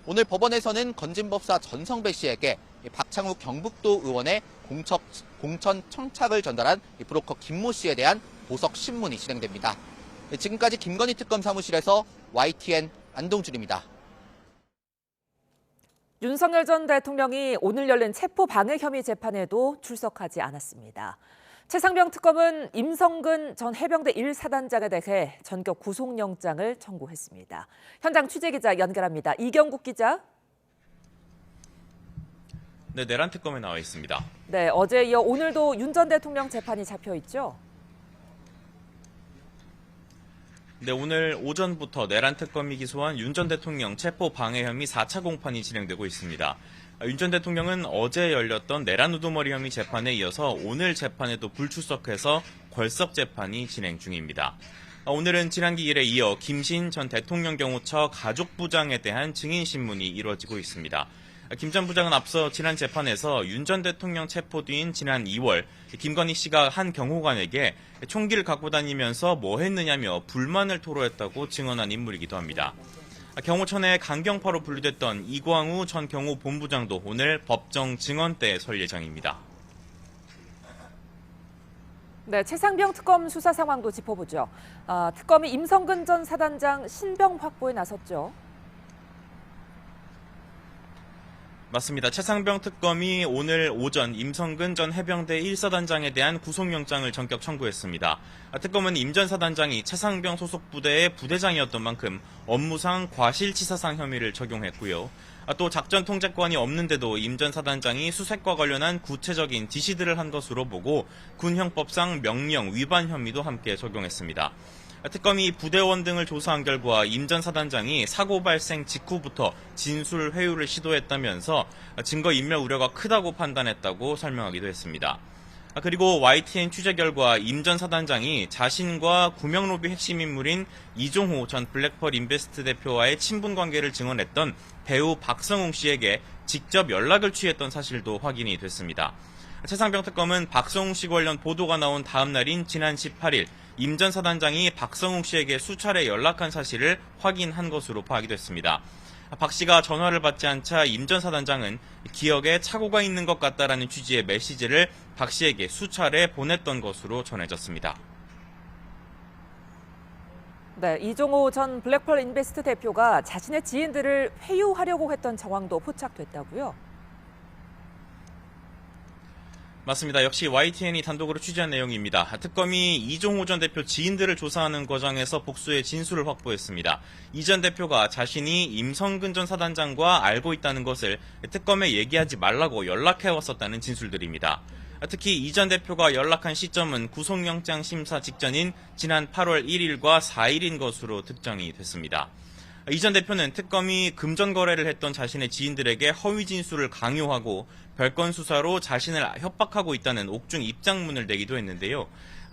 [SPEAKER 16] 오늘 법원에서는 건진법사 전성배 씨에게 박창욱 경북도 의원의 공천 청탁을 전달한 브로커 김모 씨에 대한 보석 신문이 진행됩니다. 지금까지 김건희 특검 사무실에서 YTN 안동준입니다.
[SPEAKER 8] 윤석열 전 대통령이 오늘 열린 체포방해 혐의 재판에도 출석하지 않았습니다. 최상병 특검은 임성근 전 해병대 1사단장에 대해 전격 구속영장을 청구했습니다. 현장 취재기자 연결합니다. 이경국 기자.
[SPEAKER 17] 네, 내란 특검에 나와 있습니다.
[SPEAKER 8] 네, 어제 이어 오늘도 윤 전 대통령 재판이 잡혀 있죠?
[SPEAKER 17] 네, 오늘 오전부터 내란 특검이 기소한 윤 전 대통령 체포 방해 혐의 4차 공판이 진행되고 있습니다. 윤 전 대통령은 어제 열렸던 내란 우두머리 혐의 재판에 이어서 오늘 재판에도 불출석해서 걸석 재판이 진행 중입니다. 오늘은 지난 기일에 이어 김신 전 대통령 경호처 가족부장에 대한 증인 신문이 이루어지고 있습니다. 김 전 부장은 앞서 지난 재판에서 윤 전 대통령 체포 뒤인 지난 2월 김건희 씨가 한 경호관에게 총기를 갖고 다니면서 뭐 했느냐며 불만을 토로했다고 증언한 인물이기도 합니다. 경호처내 강경파로 분류됐던 이광우 전 경호본부장도 오늘 법정 증언대에 설 예정입니다.
[SPEAKER 8] 네, 최상병 특검 수사 상황도 짚어보죠. 특검이 임성근 전 사단장 신병 확보에 나섰죠.
[SPEAKER 17] 맞습니다. 최상병 특검이 오늘 오전 임성근 전 해병대 1사단장에 대한 구속영장을 전격 청구했습니다. 특검은 임 전 사단장이 최상병 소속 부대의 부대장이었던 만큼 업무상 과실치사상 혐의를 적용했고요. 또 작전 통제권이 없는데도 임 전 사단장이 수색과 관련한 구체적인 지시들을 한 것으로 보고 군형법상 명령 위반 혐의도 함께 적용했습니다. 특검이 부대원 등을 조사한 결과 임 전 사단장이 사고 발생 직후부터 진술 회유를 시도했다면서 증거인멸 우려가 크다고 판단했다고 설명하기도 했습니다. 그리고 YTN 취재 결과 임 전 사단장이 자신과 구명로비 핵심 인물인 이종호 전 블랙펄 인베스트 대표와의 친분 관계를 증언했던 배우 박성웅 씨에게 직접 연락을 취했던 사실도 확인이 됐습니다. 최상병 특검은 박성웅 씨 관련 보도가 나온 다음 날인 지난 18일 임 전 사단장이 박성웅 씨에게 수차례 연락한 사실을 확인한 것으로 파악이 됐습니다. 박 씨가 전화를 받지 않자 임 전 사단장은 기억에 착오가 있는 것 같다라는 취지의 메시지를 박 씨에게 수차례 보냈던 것으로 전해졌습니다.
[SPEAKER 8] 네, 이종호 전 블랙펄 인베스트 대표가 자신의 지인들을 회유하려고 했던 정황도 포착됐다고요?
[SPEAKER 17] 맞습니다. 역시 YTN이 단독으로 취재한 내용입니다. 특검이 이종호 전 대표 지인들을 조사하는 과정에서 복수의 진술을 확보했습니다. 이 전 대표가 자신이 임성근 전 사단장과 알고 있다는 것을 특검에 얘기하지 말라고 연락해왔었다는 진술들입니다. 특히 이 전 대표가 연락한 시점은 구속영장 심사 직전인 지난 8월 1일과 4일인 것으로 특정이 됐습니다. 이 전 대표는 특검이 금전 거래를 했던 자신의 지인들에게 허위 진술을 강요하고 별건 수사로 자신을 협박하고 있다는 옥중 입장문을 내기도 했는데요.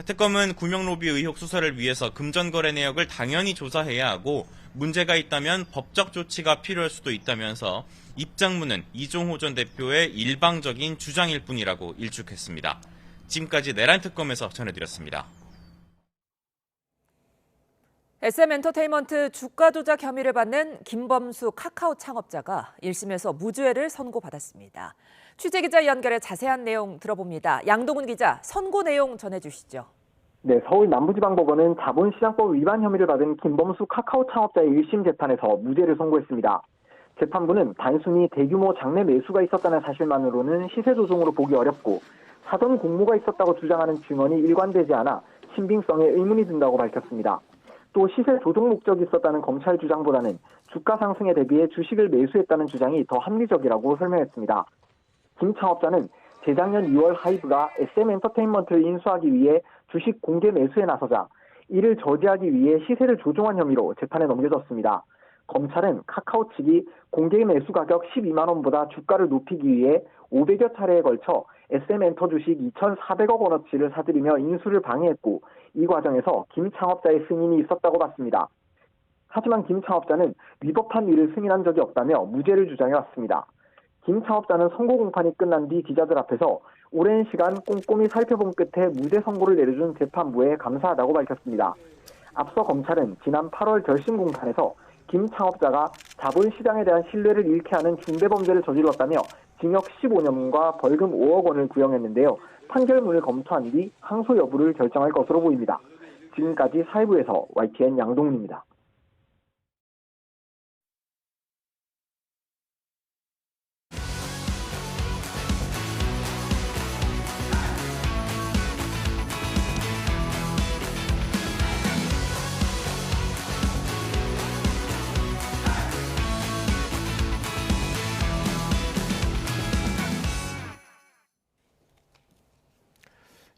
[SPEAKER 17] 특검은 구명로비 의혹 수사를 위해서 금전 거래 내역을 당연히 조사해야 하고 문제가 있다면 법적 조치가 필요할 수도 있다면서 입장문은 이종호 전 대표의 일방적인 주장일 뿐이라고 일축했습니다. 지금까지 내란 특검에서 전해드렸습니다.
[SPEAKER 8] SM엔터테인먼트 주가 조작 혐의를 받는 김범수 카카오 창업자가 1심에서 무죄를 선고받았습니다. 취재기자 연결해 자세한 내용 들어봅니다. 양동훈 기자, 선고 내용 전해주시죠.
[SPEAKER 18] 네, 서울 남부지방법원은 자본시장법 위반 혐의를 받은 김범수 카카오 창업자의 1심 재판에서 무죄를 선고했습니다. 재판부는 단순히 대규모 장내 매수가 있었다는 사실만으로는 시세 조종으로 보기 어렵고 사전 공모가 있었다고 주장하는 증언이 일관되지 않아 신빙성에 의문이 든다고 밝혔습니다. 또 시세 조종 목적이 있었다는 검찰 주장보다는 주가 상승에 대비해 주식을 매수했다는 주장이 더 합리적이라고 설명했습니다. 김 창업자는 재작년 2월 하이브가 SM엔터테인먼트를 인수하기 위해 주식 공개 매수에 나서자 이를 저지하기 위해 시세를 조종한 혐의로 재판에 넘겨졌습니다. 검찰은 카카오 측이 공개 매수 가격 12만 원보다 주가를 높이기 위해 500여 차례에 걸쳐 SM엔터 주식 2,400억 원어치를 사들이며 인수를 방해했고 이 과정에서 김 창업자의 승인이 있었다고 봤습니다. 하지만 김 창업자는 위법한 일을 승인한 적이 없다며 무죄를 주장해왔습니다. 김 창업자는 선고 공판이 끝난 뒤 기자들 앞에서 오랜 시간 꼼꼼히 살펴본 끝에 무죄 선고를 내려준 재판부에 감사하다고 밝혔습니다. 앞서 검찰은 지난 8월 결심 공판에서 김 창업자가 자본시장에 대한 신뢰를 잃게 하는 중대범죄를 저질렀다며 징역 15년과 벌금 5억 원을 구형했는데요. 판결문을 검토한 뒤 항소 여부를 결정할 것으로 보입니다. 지금까지 사회부에서 YTN 양동훈입니다.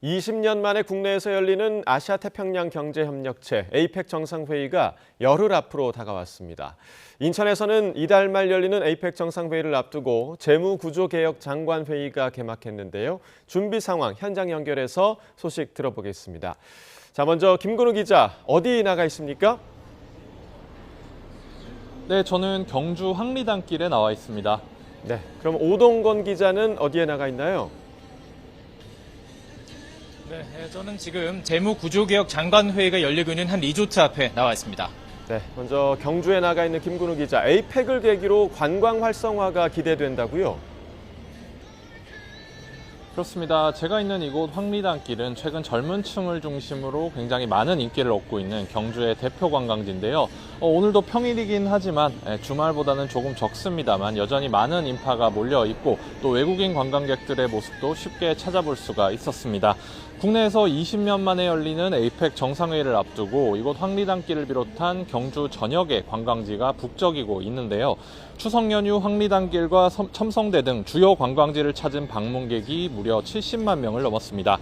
[SPEAKER 1] 이십 년 만에 국내에서 열리는 아시아태평양 경제협력체 APEC 정상회의가 열흘 앞으로 다가왔습니다. 인천에서는 이달 말 열리는 APEC 정상회의를 앞두고 재무구조개혁 장관회의가 개막했는데요. 준비 상황 현장 연결해서 소식 들어보겠습니다. 자, 먼저 김근우 기자, 어디 나가 있습니까?
[SPEAKER 19] 네, 저는 경주 황리단길에 나와 있습니다.
[SPEAKER 1] 네, 그럼 오동건 기자는 어디에 나가 있나요?
[SPEAKER 19] 네, 저는 지금 재무구조개혁 장관회의가 열리고 있는 한 리조트 앞에 나와 있습니다.
[SPEAKER 1] 네, 먼저 경주에 나가 있는 김근우 기자, 에이펙을 계기로 관광 활성화가 기대된다고요?
[SPEAKER 20] 그렇습니다. 제가 있는 이곳 황리단길은 최근 젊은 층을 중심으로 굉장히 많은 인기를 얻고 있는 경주의 대표 관광지인데요. 오늘도 평일이긴 하지만 주말보다는 조금 적습니다만 여전히 많은 인파가 몰려 있고 또 외국인 관광객들의 모습도 쉽게 찾아볼 수가 있었습니다. 국내에서 20년 만에 열리는 에이펙 정상회의를 앞두고 이곳 황리단길을 비롯한 경주 전역의 관광지가 북적이고 있는데요. 추석 연휴 황리단길과 첨성대 등 주요 관광지를 찾은 방문객이 무려 70만 명을 넘었습니다.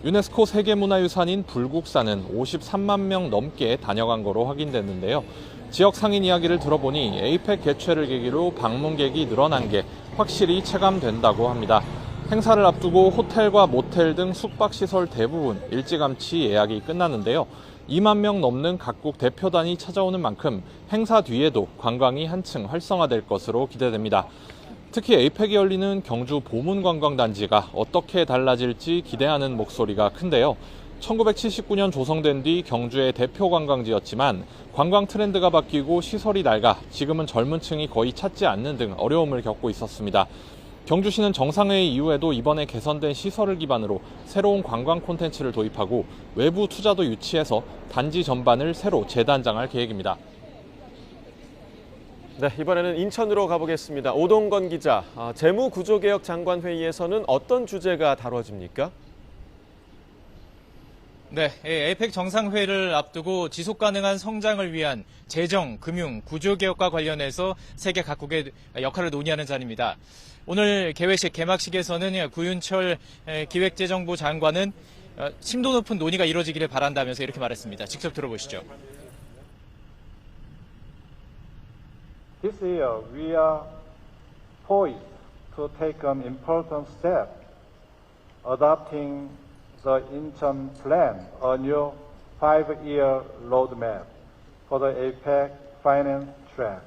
[SPEAKER 20] 유네스코 세계문화유산인 불국사는 53만 명 넘게 다녀간 거로 확인됐는데요. 지역 상인 이야기를 들어보니 에이펙 개최를 계기로 방문객이 늘어난 게 확실히 체감된다고 합니다. 행사를 앞두고 호텔과 모텔 등 숙박시설 대부분 일찌감치 예약이 끝났는데요. 2만 명 넘는 각국 대표단이 찾아오는 만큼 행사 뒤에도 관광이 한층 활성화될 것으로 기대됩니다. 특히 에이펙이 열리는 경주 보문관광단지가 어떻게 달라질지 기대하는 목소리가 큰데요. 1979년 조성된 뒤 경주의 대표 관광지였지만 관광 트렌드가 바뀌고 시설이 낡아 지금은 젊은 층이 거의 찾지 않는 등 어려움을 겪고 있었습니다. 경주시는 정상회의 이후에도 이번에 개선된 시설을 기반으로 새로운 관광 콘텐츠를 도입하고 외부 투자도 유치해서 단지 전반을 새로 재단장할 계획입니다.
[SPEAKER 1] 네, 이번에는 인천으로 가보겠습니다. 오동건 기자, 재무구조개혁 장관회의에서는 어떤 주제가 다뤄집니까?
[SPEAKER 19] 네, 에이펙 정상회의를 앞두고 지속가능한 성장을 위한 재정, 금융, 구조개혁과 관련해서 세계 각국의 역할을 논의하는 자리입니다. 오늘 개회식 개막식에서는 구윤철 기획재정부 장관은 심도 높은 논의가 이루어지기를 바란다면서 이렇게 말했습니다. 직접 들어보시죠.
[SPEAKER 21] This year we are poised to take an important step, adopting the Incheon Plan, a new 5-year roadmap for the APEC finance track.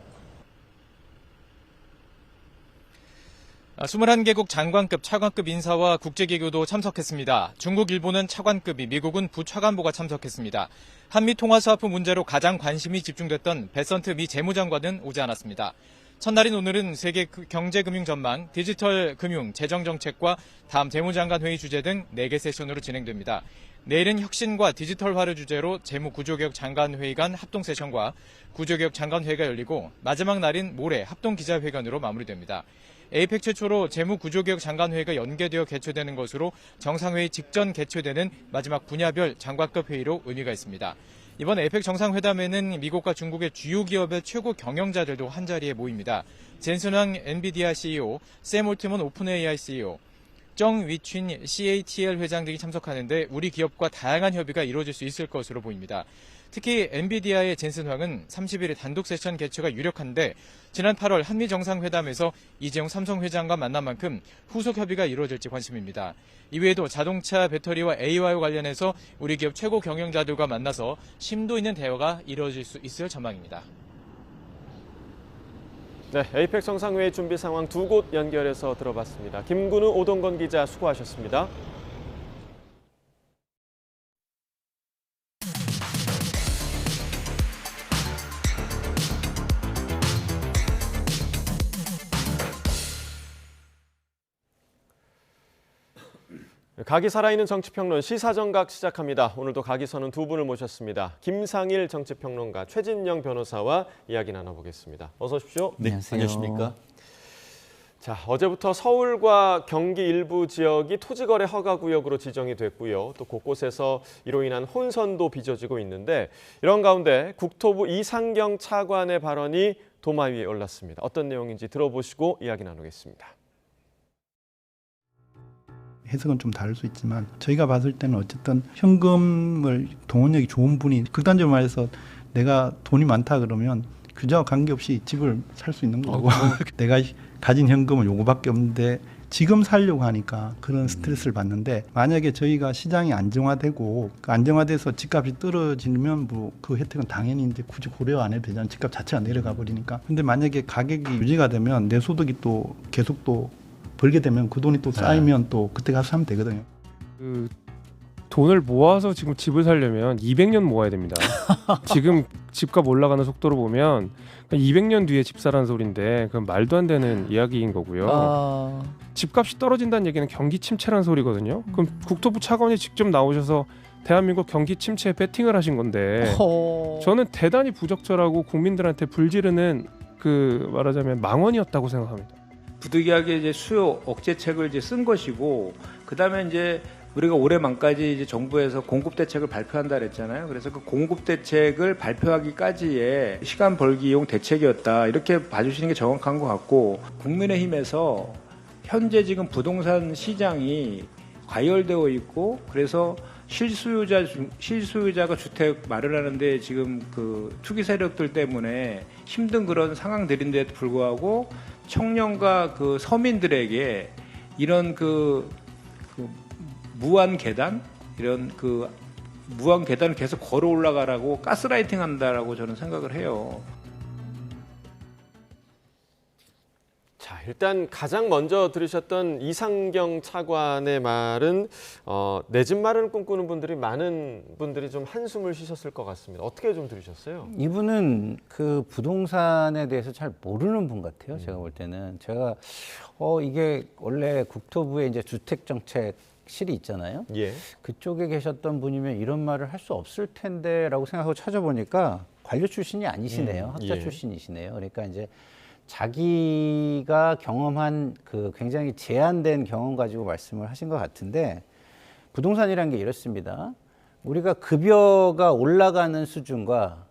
[SPEAKER 19] 21개국 장관급, 차관급 인사와 국제기구도 참석했습니다. 중국, 일본은 차관급이, 미국은 부차관보가 참석했습니다. 한미 통화사업부 문제로 가장 관심이 집중됐던 베선트 미 재무장관은 오지 않았습니다. 첫날인 오늘은 세계 경제금융 전망, 디지털 금융, 재정정책과 다음 재무장관 회의 주제 등 4개 세션으로 진행됩니다. 내일은 혁신과 디지털화를 주제로 재무구조개혁 장관회의 간 합동 세션과 구조개혁 장관회의가 열리고 마지막 날인 모레 합동 기자회견으로 마무리됩니다. 에이펙 최초로 재무구조개혁 장관회의가 연계되어 개최되는 것으로 정상회의 직전 개최되는 마지막 분야별 장관급 회의로 의미가 있습니다. 이번 에이펙 정상회담에는 미국과 중국의 주요 기업의 최고 경영자들도 한자리에 모입니다. 젠슨 황 엔비디아 CEO, 샘 올트먼 오픈AI CEO, 정 위춘 CATL 회장 등이 참석하는데 우리 기업과 다양한 협의가 이루어질 수 있을 것으로 보입니다. 특히 엔비디아의 젠슨 황은 30일에 단독 세션 개최가 유력한데 지난 8월 한미 정상회담에서 이재용 삼성 회장과 만난 만큼 후속 협의가 이루어질지 관심입니다. 이외에도 자동차 배터리와 AI와 관련해서 우리 기업 최고 경영자들과 만나서 심도 있는 대화가 이루어질 수 있을 전망입니다.
[SPEAKER 1] 네, 에이펙 정상회의 준비 상황 두 곳 연결해서 들어봤습니다. 김근우, 오동건 기자 수고하셨습니다. 각이 살아있는 정치평론 시사정각 시작합니다. 오늘도 각이서는 두 분을 모셨습니다. 김상일 정치평론가, 최진영 변호사와 이야기 나눠보겠습니다. 어서 오십시오.
[SPEAKER 22] 네, 안녕하십니까.
[SPEAKER 1] 자, 어제부터 서울과 경기 일부 지역이 토지거래 허가구역으로 지정이 됐고요. 또 곳곳에서 이로 인한 혼선도 빚어지고 있는데 이런 가운데 국토부 이상경 차관의 발언이 도마 위에 올랐습니다. 어떤 내용인지 들어보시고 이야기 나누겠습니다.
[SPEAKER 23] 해석은 좀 다를 수 있지만 저희가 봤을 때는 어쨌든 현금을 동원력이 좋은 분이 극단적으로 말해서 내가 돈이 많다 그러면 그저와 관계없이 집을 살 수 있는 거고 내가 가진 현금은 요거밖에 없는데 지금 살려고 하니까 그런 스트레스를 받는데 만약에 저희가 시장이 안정화되고 그 안정화돼서 집값이 떨어지면 뭐 그 혜택은 당연히 이제 굳이 고려 안 해도 되잖아요. 집값 자체가 내려가 버리니까. 근데 만약에 가격이 유지가 되면 내 소득이 또 계속 또 벌게 되면 그 돈이 또 쌓이면 또 그때 가서 사면 되거든요.
[SPEAKER 2] 그 돈을 모아서 지금 집을 살려면 200년 모아야 됩니다. 지금 집값 올라가는 속도로 보면 200년 뒤에 집 사라는 소리인데 그건 말도 안 되는 이야기인 거고요. 집값이 떨어진다는 얘기는 경기 침체라는 소리거든요. 그럼 국토부 차관이 직접 나오셔서 대한민국 경기 침체에 베팅을 하신 건데 저는 대단히 부적절하고 국민들한테 불지르는 그 말하자면 망언이었다고 생각합니다.
[SPEAKER 14] 부득이하게 이제 수요 억제책을 이제 쓴 것이고, 그 다음에 이제 우리가 올해 말까지 이제 정부에서 공급 대책을 발표한다 그랬잖아요. 그래서 그 공급 대책을 발표하기까지의 시간 벌기용 대책이었다, 이렇게 봐주시는 게 정확한 것 같고, 국민의힘에서 현재 지금 부동산 시장이 과열되어 있고, 그래서 실수요자가 주택 마련하는데 지금 그 투기 세력들 때문에 힘든 그런 상황들인데도 불구하고 청년과 그 서민들에게 이런 그 무한 계단, 이런 그 무한 계단을 계속 걸어 올라가라고 가스라이팅 한다라고 저는 생각을 해요.
[SPEAKER 1] 자, 일단 가장 먼저 들으셨던 이상경 차관의 말은 내 집 마련을 꿈꾸는 분들이 많은 분들이 좀 한숨을 쉬셨을 것 같습니다. 어떻게 좀 들으셨어요?
[SPEAKER 4] 이분은 그 부동산에 대해서 잘 모르는 분 같아요. 제가 볼 때는 제가 이게 원래 국토부에 이제 주택정책실이 있잖아요.
[SPEAKER 1] 예.
[SPEAKER 4] 그쪽에 계셨던 분이면 이런 말을 할 수 없을 텐데라고 생각하고 찾아보니까 관료 출신이 아니시네요. 학자
[SPEAKER 1] 예.
[SPEAKER 4] 출신이시네요. 그러니까 이제 자기가 경험한 그 굉장히 제한된 경험 가지고 말씀을 하신 것 같은데, 부동산이라는 게 이렇습니다. 우리가 급여가 올라가는 수준과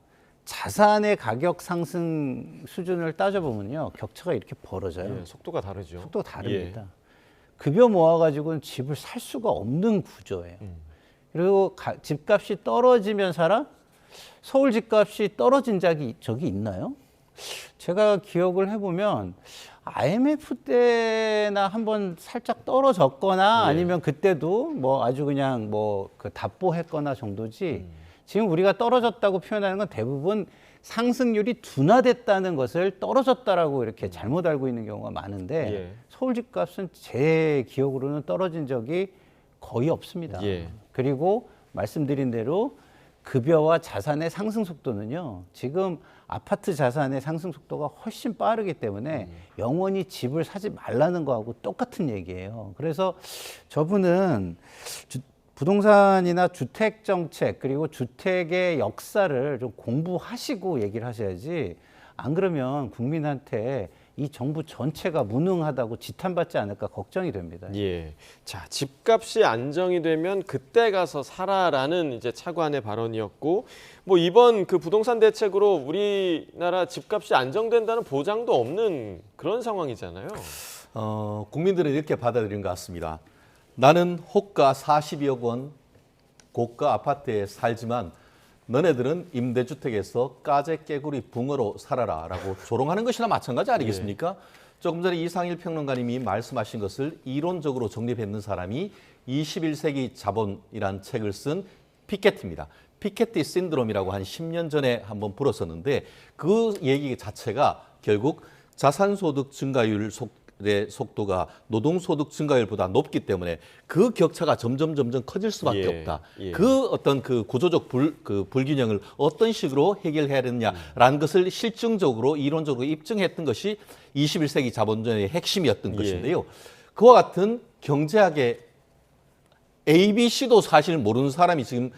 [SPEAKER 4] 자산의 가격 상승 수준을 따져보면요, 격차가 이렇게 벌어져요.
[SPEAKER 1] 예, 속도가 다르죠.
[SPEAKER 4] 속도가 다릅니다. 급여 모아가지고는 집을 살 수가 없는 구조예요. 그리고 집값이 떨어지면 살아? 서울 집값이 떨어진 적이 있나요? 제가 기억을 해보면 IMF 때나 한번 살짝 떨어졌거나 아니면 그때도 뭐 아주 그냥 뭐 그 답보했거나 정도지, 지금 우리가 떨어졌다고 표현하는 건 대부분 상승률이 둔화됐다는 것을 떨어졌다라고 이렇게 잘못 알고 있는 경우가 많은데,
[SPEAKER 1] 예.
[SPEAKER 4] 서울 집값은 제 기억으로는 떨어진 적이 거의 없습니다.
[SPEAKER 1] 예.
[SPEAKER 4] 그리고 말씀드린 대로 급여와 자산의 상승 속도는요, 지금 아파트 자산의 상승 속도가 훨씬 빠르기 때문에 영원히 집을 사지 말라는 거하고 똑같은 얘기예요. 그래서 저분은 부동산이나 주택 정책, 그리고 주택의 역사를 좀 공부하시고 얘기를 하셔야지, 안 그러면 국민한테 이 정부 전체가 무능하다고 지탄받지 않을까 걱정이 됩니다.
[SPEAKER 1] 예. 자, 집값이 안정이 되면 그때 가서 살아라는 이제 차관의 발언이었고, 뭐 이번 그 부동산 대책으로 우리나라 집값이 안정된다는 보장도 없는 그런 상황이잖아요.
[SPEAKER 22] 국민들은 이렇게 받아들인 것 같습니다. 나는 호가 42억 원 고가 아파트에 살지만 너네들은 임대주택에서 까제 깨구리 붕어로 살아라 라고 조롱하는 것이나 마찬가지 아니겠습니까? 조금 전에 이상일 평론가님이 말씀하신 것을 이론적으로 정립했는 사람이 21세기 자본이란 책을 쓴 피케티입니다. 피케티 신드롬이라고 한 10년 전에 한번 불었었는데, 그 얘기 자체가 결국 자산소득 증가율 속도가 노동소득 증가율보다 높기 때문에 그 격차가 점점 커질 수밖에 없다. 그 어떤 그 구조적 불균형을 어떤 식으로 해결해야 되느냐라는 것을 실증적으로 이론적으로 입증했던 것이 21세기 자본주의의 핵심이었던 것인데요. 그와 같은 경제학의 ABC도 사실 모르는 사람이 지금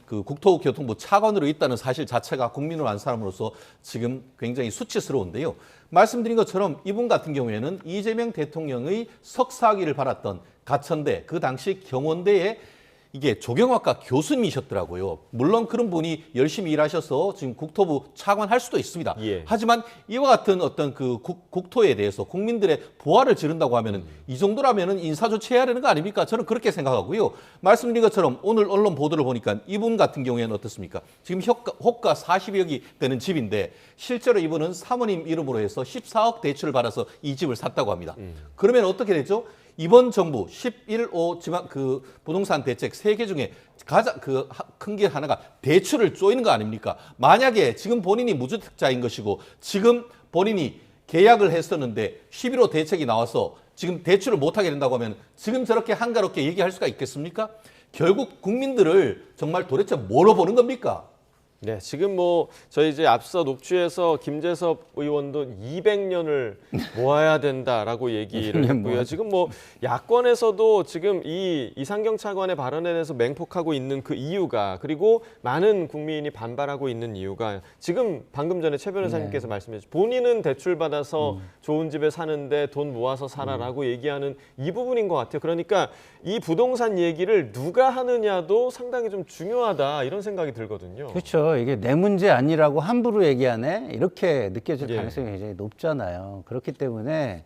[SPEAKER 22] 그 국토교통부 차관으로 있다는 사실 자체가 국민을 안 사람으로서 지금 굉장히 수치스러운데요. 말씀드린 것처럼 이분 같은 경우에는 이재명 대통령의 석사학위를 받았던 가천대, 그 당시 경원대의 이게 조경학과 교수님이셨더라고요. 물론 그런 분이 열심히 일하셔서 지금 국토부 차관할 수도 있습니다.
[SPEAKER 1] 예.
[SPEAKER 22] 하지만 이와 같은 어떤 그 국토에 대해서 국민들의 보화를 지른다고 하면은 이 정도라면은 인사 조치해야 되는 거 아닙니까? 저는 그렇게 생각하고요. 말씀드린 것처럼 오늘 언론 보도를 보니까 이분 같은 경우에는 어떻습니까? 지금 호가 40억이 되는 집인데 실제로 이분은 사모님 이름으로 해서 14억 대출을 받아서 이 집을 샀다고 합니다. 그러면 어떻게 되죠? 이번 정부 11호 지방 그 부동산 대책 3개 중에 가장 큰 게 하나가 대출을 쪼이는 거 아닙니까? 만약에 지금 본인이 무주택자인 것이고 지금 본인이 계약을 했었는데 11호 대책이 나와서 지금 대출을 못하게 된다고 하면 지금 저렇게 한가롭게 얘기할 수가 있겠습니까? 결국 국민들을 정말 도대체 뭐로 보는 겁니까?
[SPEAKER 1] 네, 지금 뭐 저희 이제 앞서 녹취에서 김재섭 의원도 200년을 모아야 된다라고 얘기를 했고요. 지금 뭐 야권에서도 지금 이 이상경 차관의 발언에 대해서 맹폭하고 있는 그 이유가 그리고 많은 국민이 반발하고 있는 이유가 지금 방금 전에 최 변호사님께서 말씀해 주신 본인은 대출 받아서 좋은 집에 사는데 돈 모아서 살아라고 얘기하는 이 부분인 것 같아요. 그러니까 이 부동산 얘기를 누가 하느냐도 상당히 좀 중요하다 이런 생각이 들거든요.
[SPEAKER 4] 그렇죠. 이게 내 문제 아니라고 함부로 얘기하네 이렇게 느껴질 가능성이 굉장히 높잖아요. 그렇기 때문에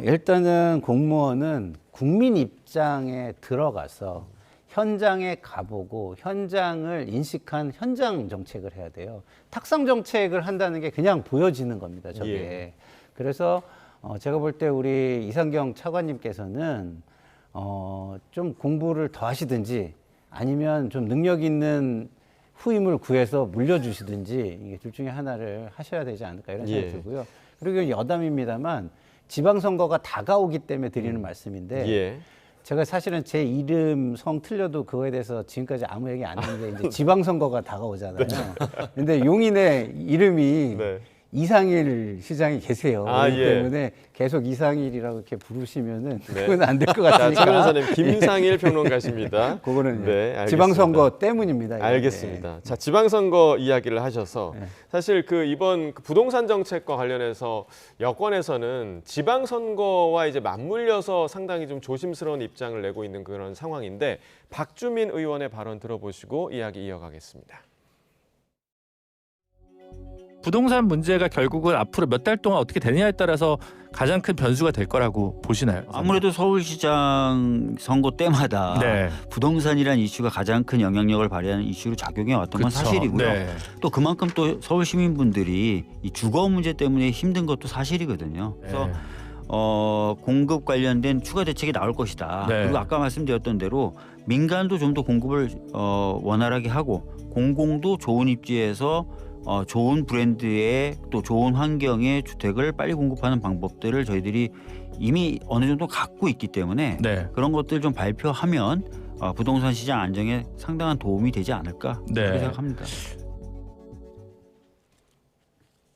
[SPEAKER 4] 일단은 공무원은 국민 입장에 들어가서 현장에 가보고 현장을 인식한 현장 정책을 해야 돼요. 탁상 정책을 한다는 게 그냥 보여지는 겁니다. 저게.
[SPEAKER 1] 예.
[SPEAKER 4] 그래서 제가 볼 때 우리 이상경 차관님께서는 좀 공부를 더 하시든지 아니면 좀 능력 있는 후임을 구해서 물려주시든지 이게 둘 중에 하나를 하셔야 되지 않을까 이런 생각이 들고요. 그리고 여담입니다만 지방선거가 다가오기 때문에 드리는 말씀인데 제가 사실은 제 이름 성 틀려도 그거에 대해서 지금까지 아무 얘기 안 했는데 이제 지방선거가 다가오잖아요. 근데 용인에 이름이 이상일 시장이 계세요. 그렇기 때문에 계속 이상일이라고 이렇게 부르시면은 그건 안 될 것 같으니까.
[SPEAKER 1] 자, 최 변호사님 김상일 평론가십니다.
[SPEAKER 4] 그거는 지방선거 때문입니다.
[SPEAKER 1] 알겠습니다. 자, 지방선거 이야기를 하셔서 사실 그 이번 부동산 정책과 관련해서 여권에서는 지방선거와 이제 맞물려서 상당히 좀 조심스러운 입장을 내고 있는 그런 상황인데 박주민 의원의 발언 들어보시고 이야기 이어가겠습니다.
[SPEAKER 3] 부동산 문제가 결국은 앞으로 몇 달 동안 어떻게 되느냐에 따라서 가장 큰 변수가 될 거라고 보시나요?
[SPEAKER 5] 아무래도 서울시장 선거 때마다 부동산이라는 이슈가 가장 큰 영향력을 발휘하는 이슈로 작용해 왔던 건 사실이고요. 또 그만큼 또 서울 시민분들이 이 주거 문제 때문에 힘든 것도 사실이거든요. 그래서 공급 관련된 추가 대책이 나올 것이다. 그리고 아까 말씀드렸던 대로 민간도 좀 더 공급을 원활하게 하고 공공도 좋은 입지에서 좋은 브랜드의 또 좋은 환경의 주택을 빨리 공급하는 방법들을 저희들이 이미 어느 정도 갖고 있기 때문에 그런 것들 좀 발표하면 부동산 시장 안정에 상당한 도움이 되지 않을까 그렇게 생각합니다.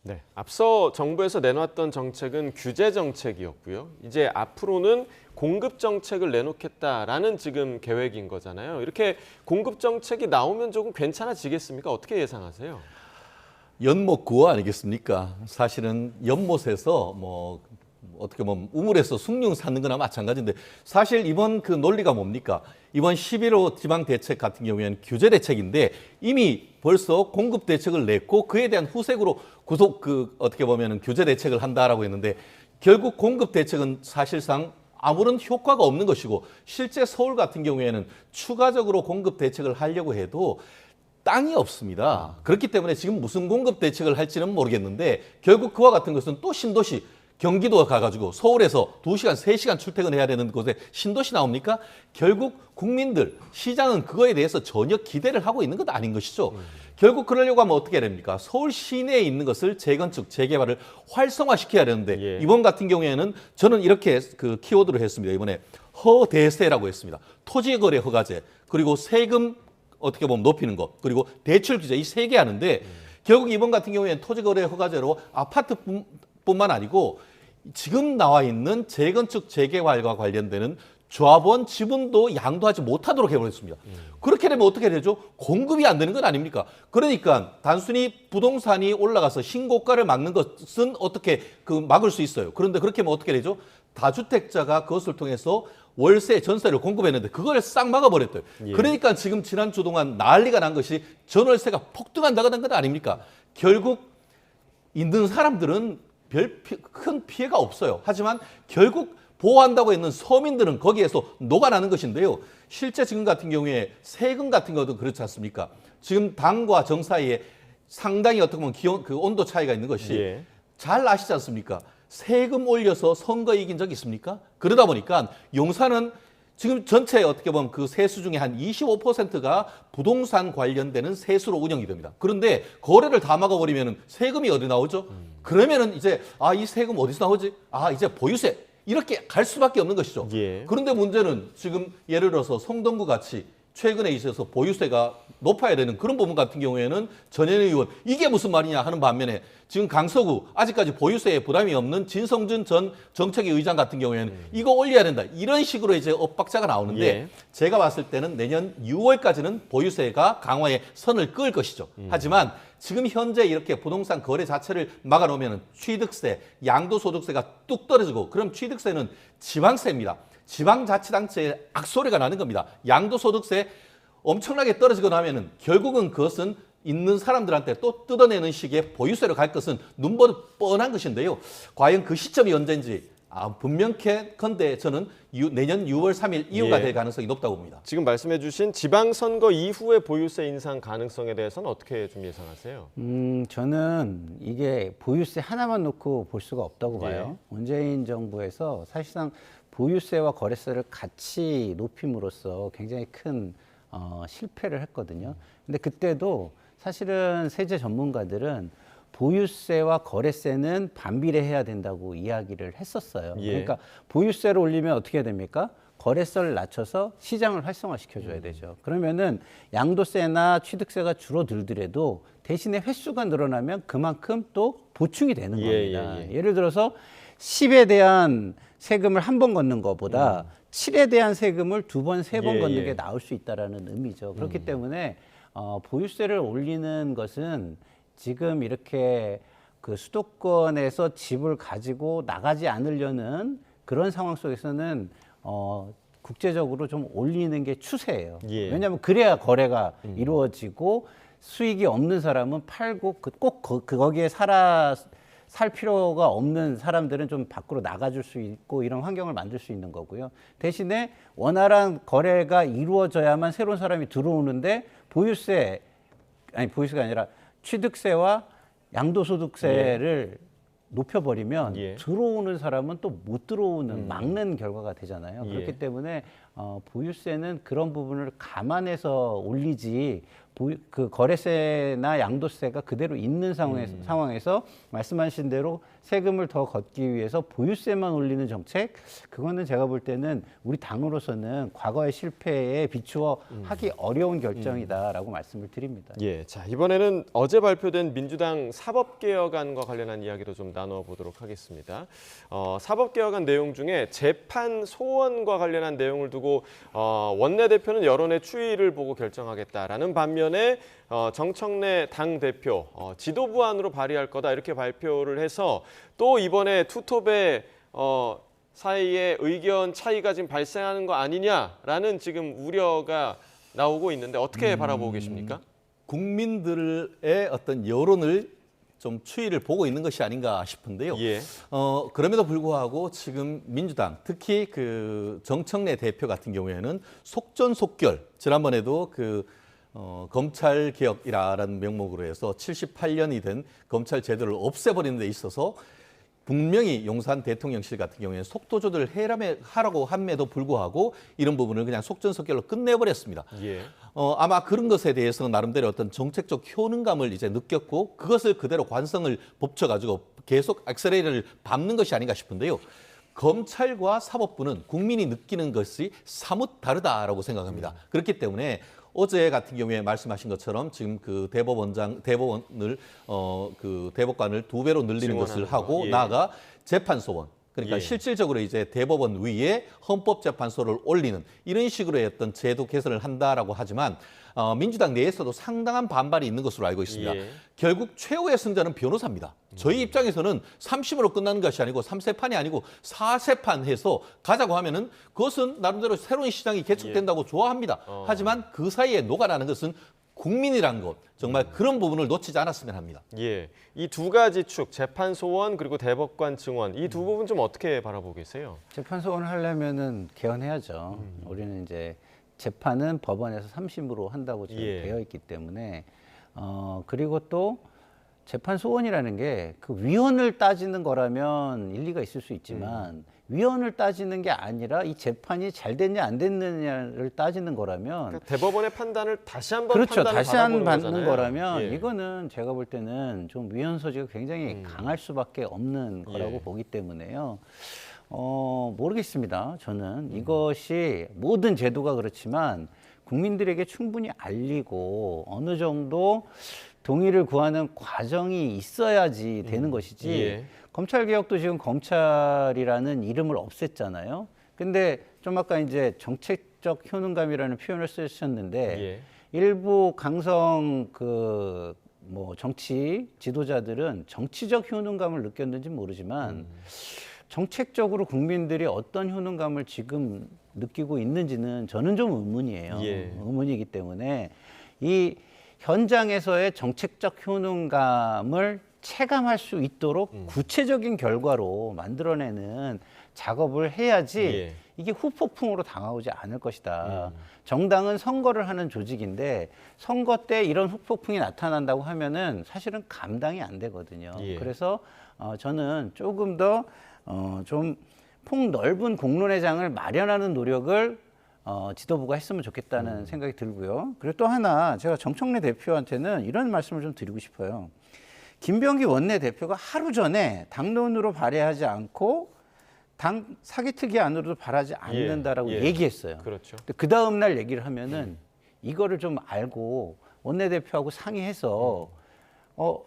[SPEAKER 1] 네, 앞서 정부에서 내놨던 정책은 규제 정책이었고요. 이제 앞으로는 공급 정책을 내놓겠다라는 지금 계획인 거잖아요. 이렇게 공급 정책이 나오면 조금 괜찮아지겠습니까? 어떻게 예상하세요?
[SPEAKER 22] 연못 구호 아니겠습니까? 사실은 연못에서 뭐 어떻게 보면 우물에서 숭늉 찾는 거나 마찬가지인데 사실 이번 그 논리가 뭡니까? 이번 11호 지방 대책 같은 경우에는 규제 대책인데 이미 벌써 공급 대책을 냈고 그에 대한 후색으로 어떻게 보면은 규제 대책을 한다라고 했는데 결국 공급 대책은 사실상 아무런 효과가 없는 것이고 실제 서울 같은 경우에는 추가적으로 공급 대책을 하려고 해도 땅이 없습니다. 그렇기 때문에 지금 무슨 공급 대책을 할지는 모르겠는데 결국 그와 같은 것은 또 신도시 경기도 가가지고 서울에서 2시간, 3시간 출퇴근해야 되는 곳에 신도시 나옵니까? 결국 국민들, 시장은 그거에 대해서 전혀 기대를 하고 있는 것 아닌 것이죠. 결국 그러려고 하면 어떻게 해야 됩니까? 서울 시내에 있는 것을 재건축, 재개발을 활성화시켜야 되는데 이번 같은 경우에는 저는 이렇게 그 키워드를 했습니다. 이번에 허대세라고 했습니다. 토지거래 허가제, 그리고 세금 어떻게 보면 높이는 것, 그리고 대출 규제 이 3개 하는데 결국 이번 같은 경우에는 토지거래 허가제로 아파트뿐만 아니고 지금 나와 있는 재건축 재개발과 관련되는 조합원 지분도 양도하지 못하도록 해버렸습니다. 그렇게 되면 어떻게 되죠? 공급이 안 되는 건 아닙니까? 그러니까 단순히 부동산이 올라가서 신고가를 막는 것은 어떻게 막을 수 있어요. 그런데 그렇게 하면 어떻게 되죠? 다주택자가 그것을 통해서 월세, 전세를 공급했는데 그걸 싹 막아버렸대요.
[SPEAKER 1] 예.
[SPEAKER 22] 그러니까 지금 지난 주 동안 난리가 난 것이 전월세가 폭등한다는 것 아닙니까? 결국 있는 사람들은 큰 피해가 없어요. 하지만 결국 보호한다고 했는 서민들은 거기에서 녹아나는 것인데요. 실제 지금 같은 경우에 세금 같은 것도 그렇지 않습니까? 지금 당과 정 사이에 상당히 어떻게 보면 그 온도 차이가 있는 것이
[SPEAKER 1] 예.
[SPEAKER 22] 잘 아시지 않습니까? 세금 올려서 선거 이긴 적 있습니까? 그러다 보니까 용산은 지금 전체 어떻게 보면 그 세수 중에 한 25%가 부동산 관련되는 세수로 운영이 됩니다. 그런데 거래를 다 막아버리면 세금이 어디 나오죠? 그러면은 이제 이 세금 어디서 나오지? 이제 보유세. 이렇게 갈 수밖에 없는 것이죠.
[SPEAKER 1] 예.
[SPEAKER 22] 그런데 문제는 지금 예를 들어서 성동구 같이 최근에 있어서 보유세가 높아야 되는 그런 부분 같은 경우에는 전현희 의원 이게 무슨 말이냐 하는 반면에 지금 강서구 아직까지 보유세에 부담이 없는 진성준 전 정책위 의장 같은 경우에는 이거 올려야 된다. 이런 식으로 이제 엇박자가 나오는데
[SPEAKER 1] 예.
[SPEAKER 22] 제가 봤을 때는 내년 6월까지는 보유세가 강화에 선을 그을 것이죠. 하지만 지금 현재 이렇게 부동산 거래 자체를 막아놓으면 취득세, 양도소득세가 뚝 떨어지고 그럼 취득세는 지방세입니다. 지방자치단체의 악소리가 나는 겁니다. 양도소득세 엄청나게 떨어지고 나면은 결국은 그것은 있는 사람들한테 또 뜯어내는 식의 보유세로 갈 것은 눈보듯 뻔한 것인데요. 과연 그 시점이 언제인지 분명컨대 저는 내년 6월 3일 이후가 될 가능성이 높다고 봅니다.
[SPEAKER 1] 지금 말씀해 주신 지방선거 이후의 보유세 인상 가능성에 대해서는 어떻게 좀 예상하세요?
[SPEAKER 4] 저는 이게 보유세 하나만 놓고 볼 수가 없다고 봐요. 문재인 정부에서 사실상 보유세와 거래세를 같이 높임으로써 굉장히 큰 실패를 했거든요. 근데 그때도 사실은 세제 전문가들은 보유세와 거래세는 반비례해야 된다고 이야기를 했었어요. 그러니까 보유세를 올리면 어떻게 해야 됩니까? 거래세를 낮춰서 시장을 활성화시켜줘야 되죠. 그러면은 양도세나 취득세가 줄어들더라도 대신에 횟수가 늘어나면 그만큼 또 보충이 되는 겁니다. 예를 들어서 10에 대한 세금을 한 번 걷는 것보다 7에 대한 세금을 2번, 3번 걷는 게 나올 수 있다라는 의미죠. 그렇기 때문에 보유세를 올리는 것은 지금 이렇게 그 수도권에서 집을 가지고 나가지 않으려는 그런 상황 속에서는 국제적으로 좀 올리는 게 추세예요. 왜냐하면 그래야 거래가 이루어지고 수익이 없는 사람은 팔고 꼭 거기에 살 필요가 없는 사람들은 좀 밖으로 나가줄 수 있고 이런 환경을 만들 수 있는 거고요. 대신에 원활한 거래가 이루어져야만 새로운 사람이 들어오는데 보유세가 아니라 취득세와 양도소득세를 높여버리면 들어오는 사람은 또 못 들어오는 막는 결과가 되잖아요. 그렇기 때문에 보유세는 그런 부분을 감안해서 올리지 그 거래세나 양도세가 그대로 있는 상황에서 말씀하신 대로 세금을 더 걷기 위해서 보유세만 올리는 정책, 그거는 제가 볼 때는 우리 당으로서는 과거의 실패에 비추어 하기 어려운 결정이다라고 말씀을 드립니다.
[SPEAKER 1] 자, 이번에는 어제 발표된 민주당 사법개혁안과 관련한 이야기도 좀 나눠보도록 하겠습니다. 사법개혁안 내용 중에 재판 소원과 관련한 내용을 두고 원내대표는 여론의 추이를 보고 결정하겠다라는 반면에 정청래 당대표 지도부안으로 발의할 거다 이렇게 발표를 해서 또 이번에 투톱의 사이에 의견 차이가 지금 발생하는 거 아니냐라는 지금 우려가 나오고 있는데 어떻게 바라보고 계십니까?
[SPEAKER 22] 국민들의 어떤 여론을 좀 추이를 보고 있는 것이 아닌가 싶은데요. 그럼에도 불구하고 지금 민주당 특히 그 정청래 대표 같은 경우에는 속전속결 지난번에도 검찰개혁이라는 명목으로 해서 78년이 된 검찰 제도를 없애버리는 데 있어서 분명히 용산 대통령실 같은 경우에는 속도 조절을 하라고 함에도 불구하고 이런 부분을 그냥 속전속결로 끝내버렸습니다. 아마 그런 것에 대해서 나름대로 어떤 정책적 효능감을 이제 느꼈고 그것을 그대로 관성을 법쳐가지고 계속 액셀레이터를 밟는 것이 아닌가 싶은데요. 검찰과 사법부는 국민이 느끼는 것이 사뭇 다르다라고 생각합니다. 그렇기 때문에 어제 같은 경우에 말씀하신 것처럼 지금 그 대법원을 그 대법관을 2배로 늘리는 것을 하고 나아가 재판 소원 그러니까
[SPEAKER 1] 예.
[SPEAKER 22] 실질적으로 이제 대법원 위에 헌법재판소를 올리는 이런 식으로의 어떤 제도 개선을 한다라고 하지만 민주당 내에서도 상당한 반발이 있는 것으로 알고 있습니다.
[SPEAKER 1] 예.
[SPEAKER 22] 결국 최후의 승자는 변호사입니다. 저희 입장에서는 3심으로 끝나는 것이 아니고 3세판이 아니고 4세판 해서 가자고 하면은 그것은 나름대로 새로운 시장이 개척된다고 좋아합니다. 하지만 그 사이에 녹아나는 것은 국민이란 것, 정말 그런 부분을 놓치지 않았으면 합니다.
[SPEAKER 1] 예, 이 두 가지 축, 재판 소원 그리고 대법관 증원 이 두 부분 좀 어떻게 바라보고 계세요?
[SPEAKER 4] 재판 소원을 하려면은 개헌해야죠. 우리는 이제 재판은 법원에서 3심으로 한다고 지금
[SPEAKER 1] 예.
[SPEAKER 4] 되어 있기 때문에 그리고 또 재판 소원이라는 게 그 위헌을 따지는 거라면 일리가 있을 수 있지만 위헌을 따지는 게 아니라 이 재판이 잘 됐냐 안 됐느냐를 따지는 거라면
[SPEAKER 1] 그러니까 대법원의 판단을 다시 한번
[SPEAKER 4] 그렇죠.
[SPEAKER 1] 판단을
[SPEAKER 4] 다시 한
[SPEAKER 1] 받아보는
[SPEAKER 4] 받는
[SPEAKER 1] 거잖아요.
[SPEAKER 4] 거라면
[SPEAKER 1] 예.
[SPEAKER 4] 이거는 제가 볼 때는 좀 위헌 소지가 굉장히 강할 수밖에 없는 거라고
[SPEAKER 1] 예.
[SPEAKER 4] 보기 때문에요. 모르겠습니다. 저는 이것이 모든 제도가 그렇지만 국민들에게 충분히 알리고 어느 정도 동의를 구하는 과정이 있어야지 되는 것이지
[SPEAKER 1] 예.
[SPEAKER 4] 검찰개혁도 지금 검찰이라는 이름을 없앴잖아요. 근데 좀 아까 이제 정책적 효능감이라는 표현을 쓰셨는데
[SPEAKER 1] 예.
[SPEAKER 4] 일부 강성 뭐 정치 지도자들은 정치적 효능감을 느꼈는지 모르지만 정책적으로 국민들이 어떤 효능감을 지금 느끼고 있는지는 저는 좀 의문이에요.
[SPEAKER 1] 예.
[SPEAKER 4] 의문이기 때문에 이 현장에서의 정책적 효능감을 체감할 수 있도록 구체적인 결과로 만들어내는 작업을 해야지
[SPEAKER 1] 예.
[SPEAKER 4] 이게 후폭풍으로 다가오지 않을 것이다. 정당은 선거를 하는 조직인데 선거 때 이런 후폭풍이 나타난다고 하면은 사실은 감당이 안 되거든요.
[SPEAKER 1] 예.
[SPEAKER 4] 그래서 저는 조금 더 좀 폭넓은 공론회장을 마련하는 노력을 지도부가 했으면 좋겠다는 생각이 들고요. 그리고 또 하나 제가 정청래 대표한테는 이런 말씀을 좀 드리고 싶어요. 김병기 원내대표가 하루 전에 당론으로 발의하지 않고 당 사기특위안으로도 발하지 않는다라고
[SPEAKER 1] 예.
[SPEAKER 4] 얘기했어요.
[SPEAKER 1] 그렇죠.
[SPEAKER 4] 그 다음 날 얘기를 하면은 이거를 좀 알고 원내대표하고 상의해서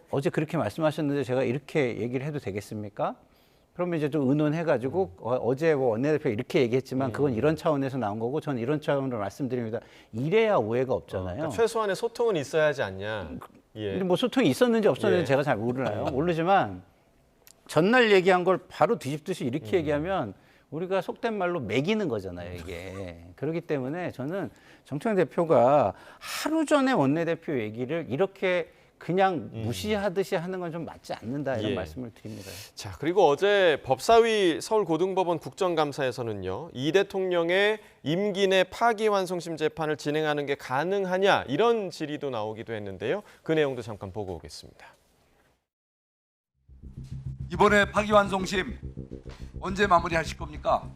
[SPEAKER 4] 어제 그렇게 말씀하셨는데 제가 이렇게 얘기를 해도 되겠습니까? 그러면 이제 좀 의논해가지고 어제 뭐 원내대표 이렇게 얘기했지만 그건 이런 차원에서 나온 거고 저는 이런 차원으로 말씀드립니다. 이래야 오해가 없잖아요.
[SPEAKER 1] 그러니까 최소한의 소통은 있어야 하지 않냐. 예.
[SPEAKER 4] 근데 뭐 소통이 있었는지 없었는지
[SPEAKER 1] 예.
[SPEAKER 4] 제가 잘 모르지만 전날 얘기한 걸 바로 뒤집듯이 이렇게 얘기하면 우리가 속된 말로 매기는 거잖아요, 이게. 그렇기 때문에 저는 정청래 대표가 하루 전에 원내대표 얘기를 이렇게 그냥 무시하듯이 하는 건 좀 맞지 않는다 이런
[SPEAKER 1] 예.
[SPEAKER 4] 말씀을 드립니다.
[SPEAKER 1] 자, 그리고 어제 법사위 서울고등법원 국정감사에서는요. 이 대통령의 임기 내 파기환송심 재판을 진행하는 게 가능하냐 이런 질의도 나오기도 했는데요. 그 내용도 잠깐 보고 오겠습니다.
[SPEAKER 6] 이번에 파기환송심 언제 마무리하실 겁니까?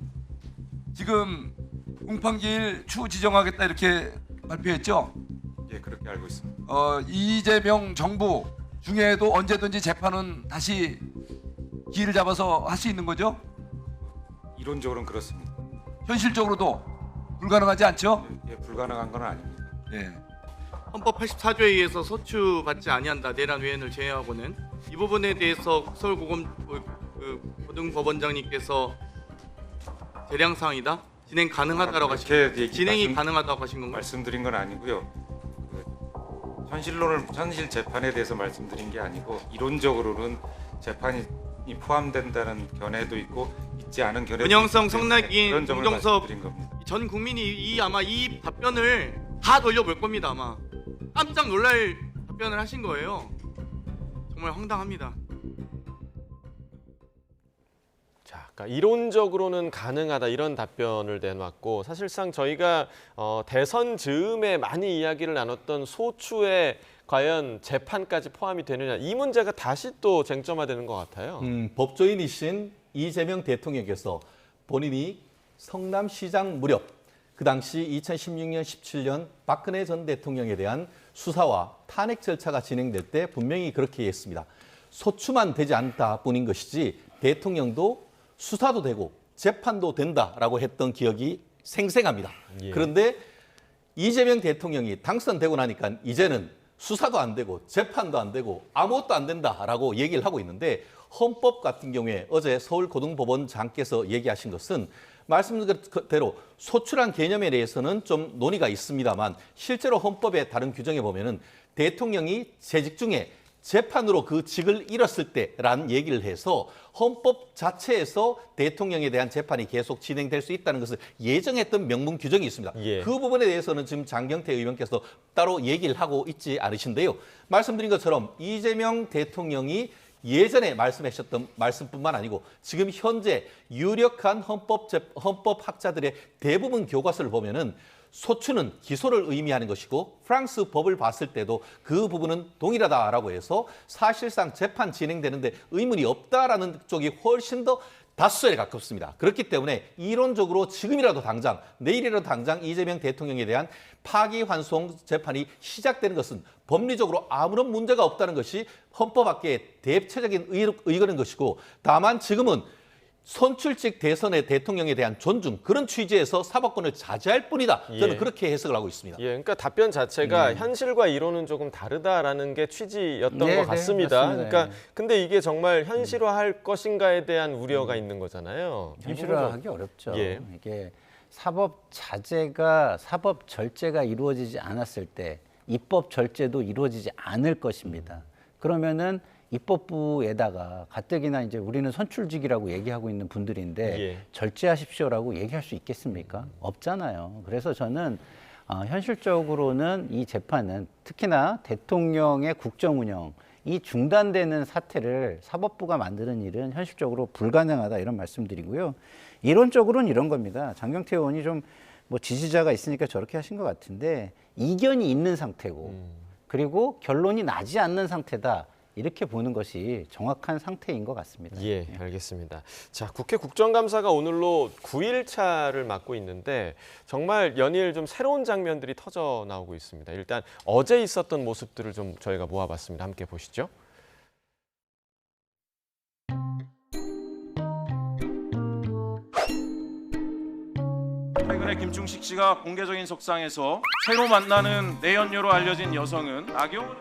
[SPEAKER 6] 지금 공판기일 추후 지정하겠다 이렇게 발표했죠?
[SPEAKER 7] 예, 그렇게 알고 있습니다.
[SPEAKER 6] 이재명 정부 중에도 언제든지 재판은 다시 기일을 잡아서 할 수 있는 거죠?
[SPEAKER 7] 이론적으로는 그렇습니다.
[SPEAKER 6] 현실적으로도 불가능하지 않죠?
[SPEAKER 7] 예, 불가능한 건 아닙니다.
[SPEAKER 6] 예.
[SPEAKER 9] 헌법 84조에 의해서 소추받지 아니한다. 내란 외연을 제외하고는 이 부분에 대해서 서울고등법원장님께서 재량사항이다. 진행 가능하다라고 하신 진행이 가능하다고 하신 건가요?
[SPEAKER 7] 말씀드린 건 아니고요. 현실 재판에 대해서 말씀드린 게 아니고 이론적으로는 재판이 포함된다는 견해도 있고 있지 않은 견해도
[SPEAKER 9] 은영성,
[SPEAKER 7] 있기 때문에
[SPEAKER 9] 성낙인,
[SPEAKER 7] 그런 점을
[SPEAKER 9] 공정섭
[SPEAKER 7] 말씀드린 겁니다.
[SPEAKER 9] 전 국민이 아마 이 답변을 다 돌려볼 겁니다. 아마 깜짝 놀랄 답변을 하신 거예요. 정말 황당합니다.
[SPEAKER 1] 자, 그러니까 이론적으로는 가능하다 이런 답변을 내놨고 사실상 저희가 대선 즈음에 많이 이야기를 나눴던 소추에 과연 재판까지 포함이 되느냐 이 문제가 다시 또 쟁점화되는 것 같아요.
[SPEAKER 22] 법조인이신 이재명 대통령께서 본인이 성남시장 무렵 그 당시 2016년, 17년 박근혜 전 대통령에 대한 수사와 탄핵 절차가 진행될 때 분명히 그렇게 했습니다. 소추만 되지 않다 뿐인 것이지 대통령도 수사도 되고 재판도 된다라고 했던 기억이 생생합니다.
[SPEAKER 1] 예.
[SPEAKER 22] 그런데 이재명 대통령이 당선되고 나니까 이제는 수사도 안 되고 재판도 안 되고 아무것도 안 된다라고 얘기를 하고 있는데 헌법 같은 경우에 어제 서울고등법원장께서 얘기하신 것은 말씀드린 그대로 소출한 개념에 대해서는 좀 논의가 있습니다만 실제로 헌법의 다른 규정에 보면은 대통령이 재직 중에 재판으로 그 직을 잃었을 때라는 얘기를 해서 헌법 자체에서 대통령에 대한 재판이 계속 진행될 수 있다는 것을 예정했던 명문 규정이 있습니다.
[SPEAKER 1] 예.
[SPEAKER 22] 그 부분에 대해서는 지금 장경태 의원께서 따로 얘기를 하고 있지 않으신데요. 말씀드린 것처럼 이재명 대통령이 예전에 말씀하셨던 말씀뿐만 아니고 지금 현재 유력한 헌법학자들의 대부분 교과서를 보면은 소추는 기소를 의미하는 것이고 프랑스 법을 봤을 때도 그 부분은 동일하다라고 해서 사실상 재판 진행되는데 의문이 없다라는 쪽이 훨씬 더 다수에 가깝습니다. 그렇기 때문에 이론적으로 지금이라도 당장 내일이라도 당장 이재명 대통령에 대한 파기환송 재판이 시작되는 것은 법리적으로 아무런 문제가 없다는 것이 헌법학계의 대체적인 의견인 것이고 다만 지금은 선출직 대선의 대통령에 대한 존중 그런 취지에서 사법권을 자제할 뿐이다. 저는
[SPEAKER 1] 예.
[SPEAKER 22] 그렇게 해석을 하고 있습니다.
[SPEAKER 1] 예, 그러니까 답변 자체가 현실과 이론은 조금 다르다라는 게 취지였던
[SPEAKER 4] 네,
[SPEAKER 1] 것 같습니다.
[SPEAKER 4] 맞습니다.
[SPEAKER 1] 그러니까 근데 이게 정말 현실화할 것인가에 대한 우려가 있는 거잖아요.
[SPEAKER 4] 현실화하기 어렵죠.
[SPEAKER 1] 예.
[SPEAKER 4] 이게 사법 자제가 사법 절제가 이루어지지 않았을 때 입법 절제도 이루어지지 않을 것입니다. 그러면은 입법부에다가 가뜩이나 이제 우리는 선출직이라고 얘기하고 있는 분들인데
[SPEAKER 1] 예.
[SPEAKER 4] 절제하십시오라고 얘기할 수 있겠습니까? 없잖아요. 그래서 저는 현실적으로는 이 재판은 특히나 대통령의 국정 운영이 중단되는 사태를 사법부가 만드는 일은 현실적으로 불가능하다 이런 말씀드리고요. 이론적으로는 이런 겁니다. 장경태 의원이 좀 뭐 지지자가 있으니까 저렇게 하신 것 같은데 이견이 있는 상태고 그리고 결론이 나지 않는 상태다. 이렇게 보는 것이 정확한 상태인 것 같습니다.
[SPEAKER 1] 예, 알겠습니다. 자, 국회 국정감사가 오늘로 9일차를 맞고 있는데 정말 연일 좀 새로운 장면들이 터져 나오고 있습니다. 일단 어제 있었던 모습들을 좀 저희가 모아봤습니다. 함께 보시죠.
[SPEAKER 10] 최근에 김충식 씨가 공개적인 석상에서 새로 만나는 내연녀로 알려진 여성은 나경원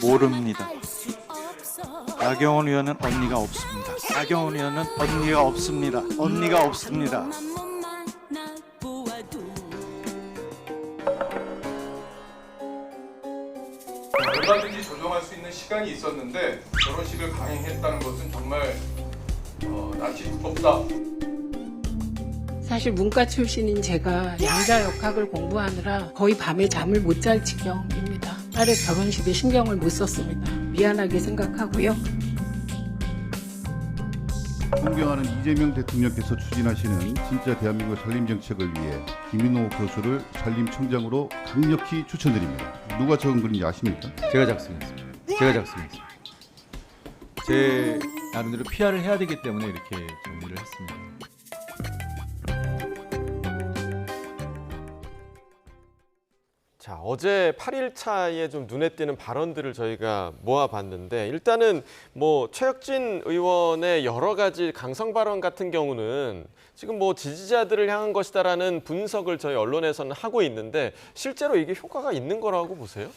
[SPEAKER 21] 모릅니다. 나경원 의원은 언니가 없습니다. 나경원 의원은 언니가 없습니다. 언니가 없습니다.
[SPEAKER 12] 얼마든지 조정할 수 있는 시간이 있었는데 결혼식을 강행했다는 것은 정말 낯이 두껍다.
[SPEAKER 13] 사실 문과 출신인 제가 양자 역학을 공부하느라 거의 밤에 잠을 못 잘 지경입니다. 딸의 결혼식에 신경을 못 썼습니다. 미안하게 생각하고요.
[SPEAKER 24] 존경하는 이재명 대통령께서 추진하시는 진짜 대한민국 살림 정책을 위해 김인호 교수를 산림청장으로 강력히 추천드립니다. 누가 적은 글인지 아십니까?
[SPEAKER 25] 제가 작성했습니다. 제가 작성했습니다. 제 나름대로 PR을 해야 되기 때문에 이렇게 정리를 했습니다.
[SPEAKER 1] 자, 어제 8일차에 좀 눈에 띄는 발언들을 저희가 모아봤는데 일단은 뭐 최혁진 의원의 여러 가지 강성 발언 같은 경우는 지금 뭐 지지자들을 향한 것이다라는 분석을 저희 언론에서는 하고 있는데 실제로 이게 효과가 있는 거라고 보세요?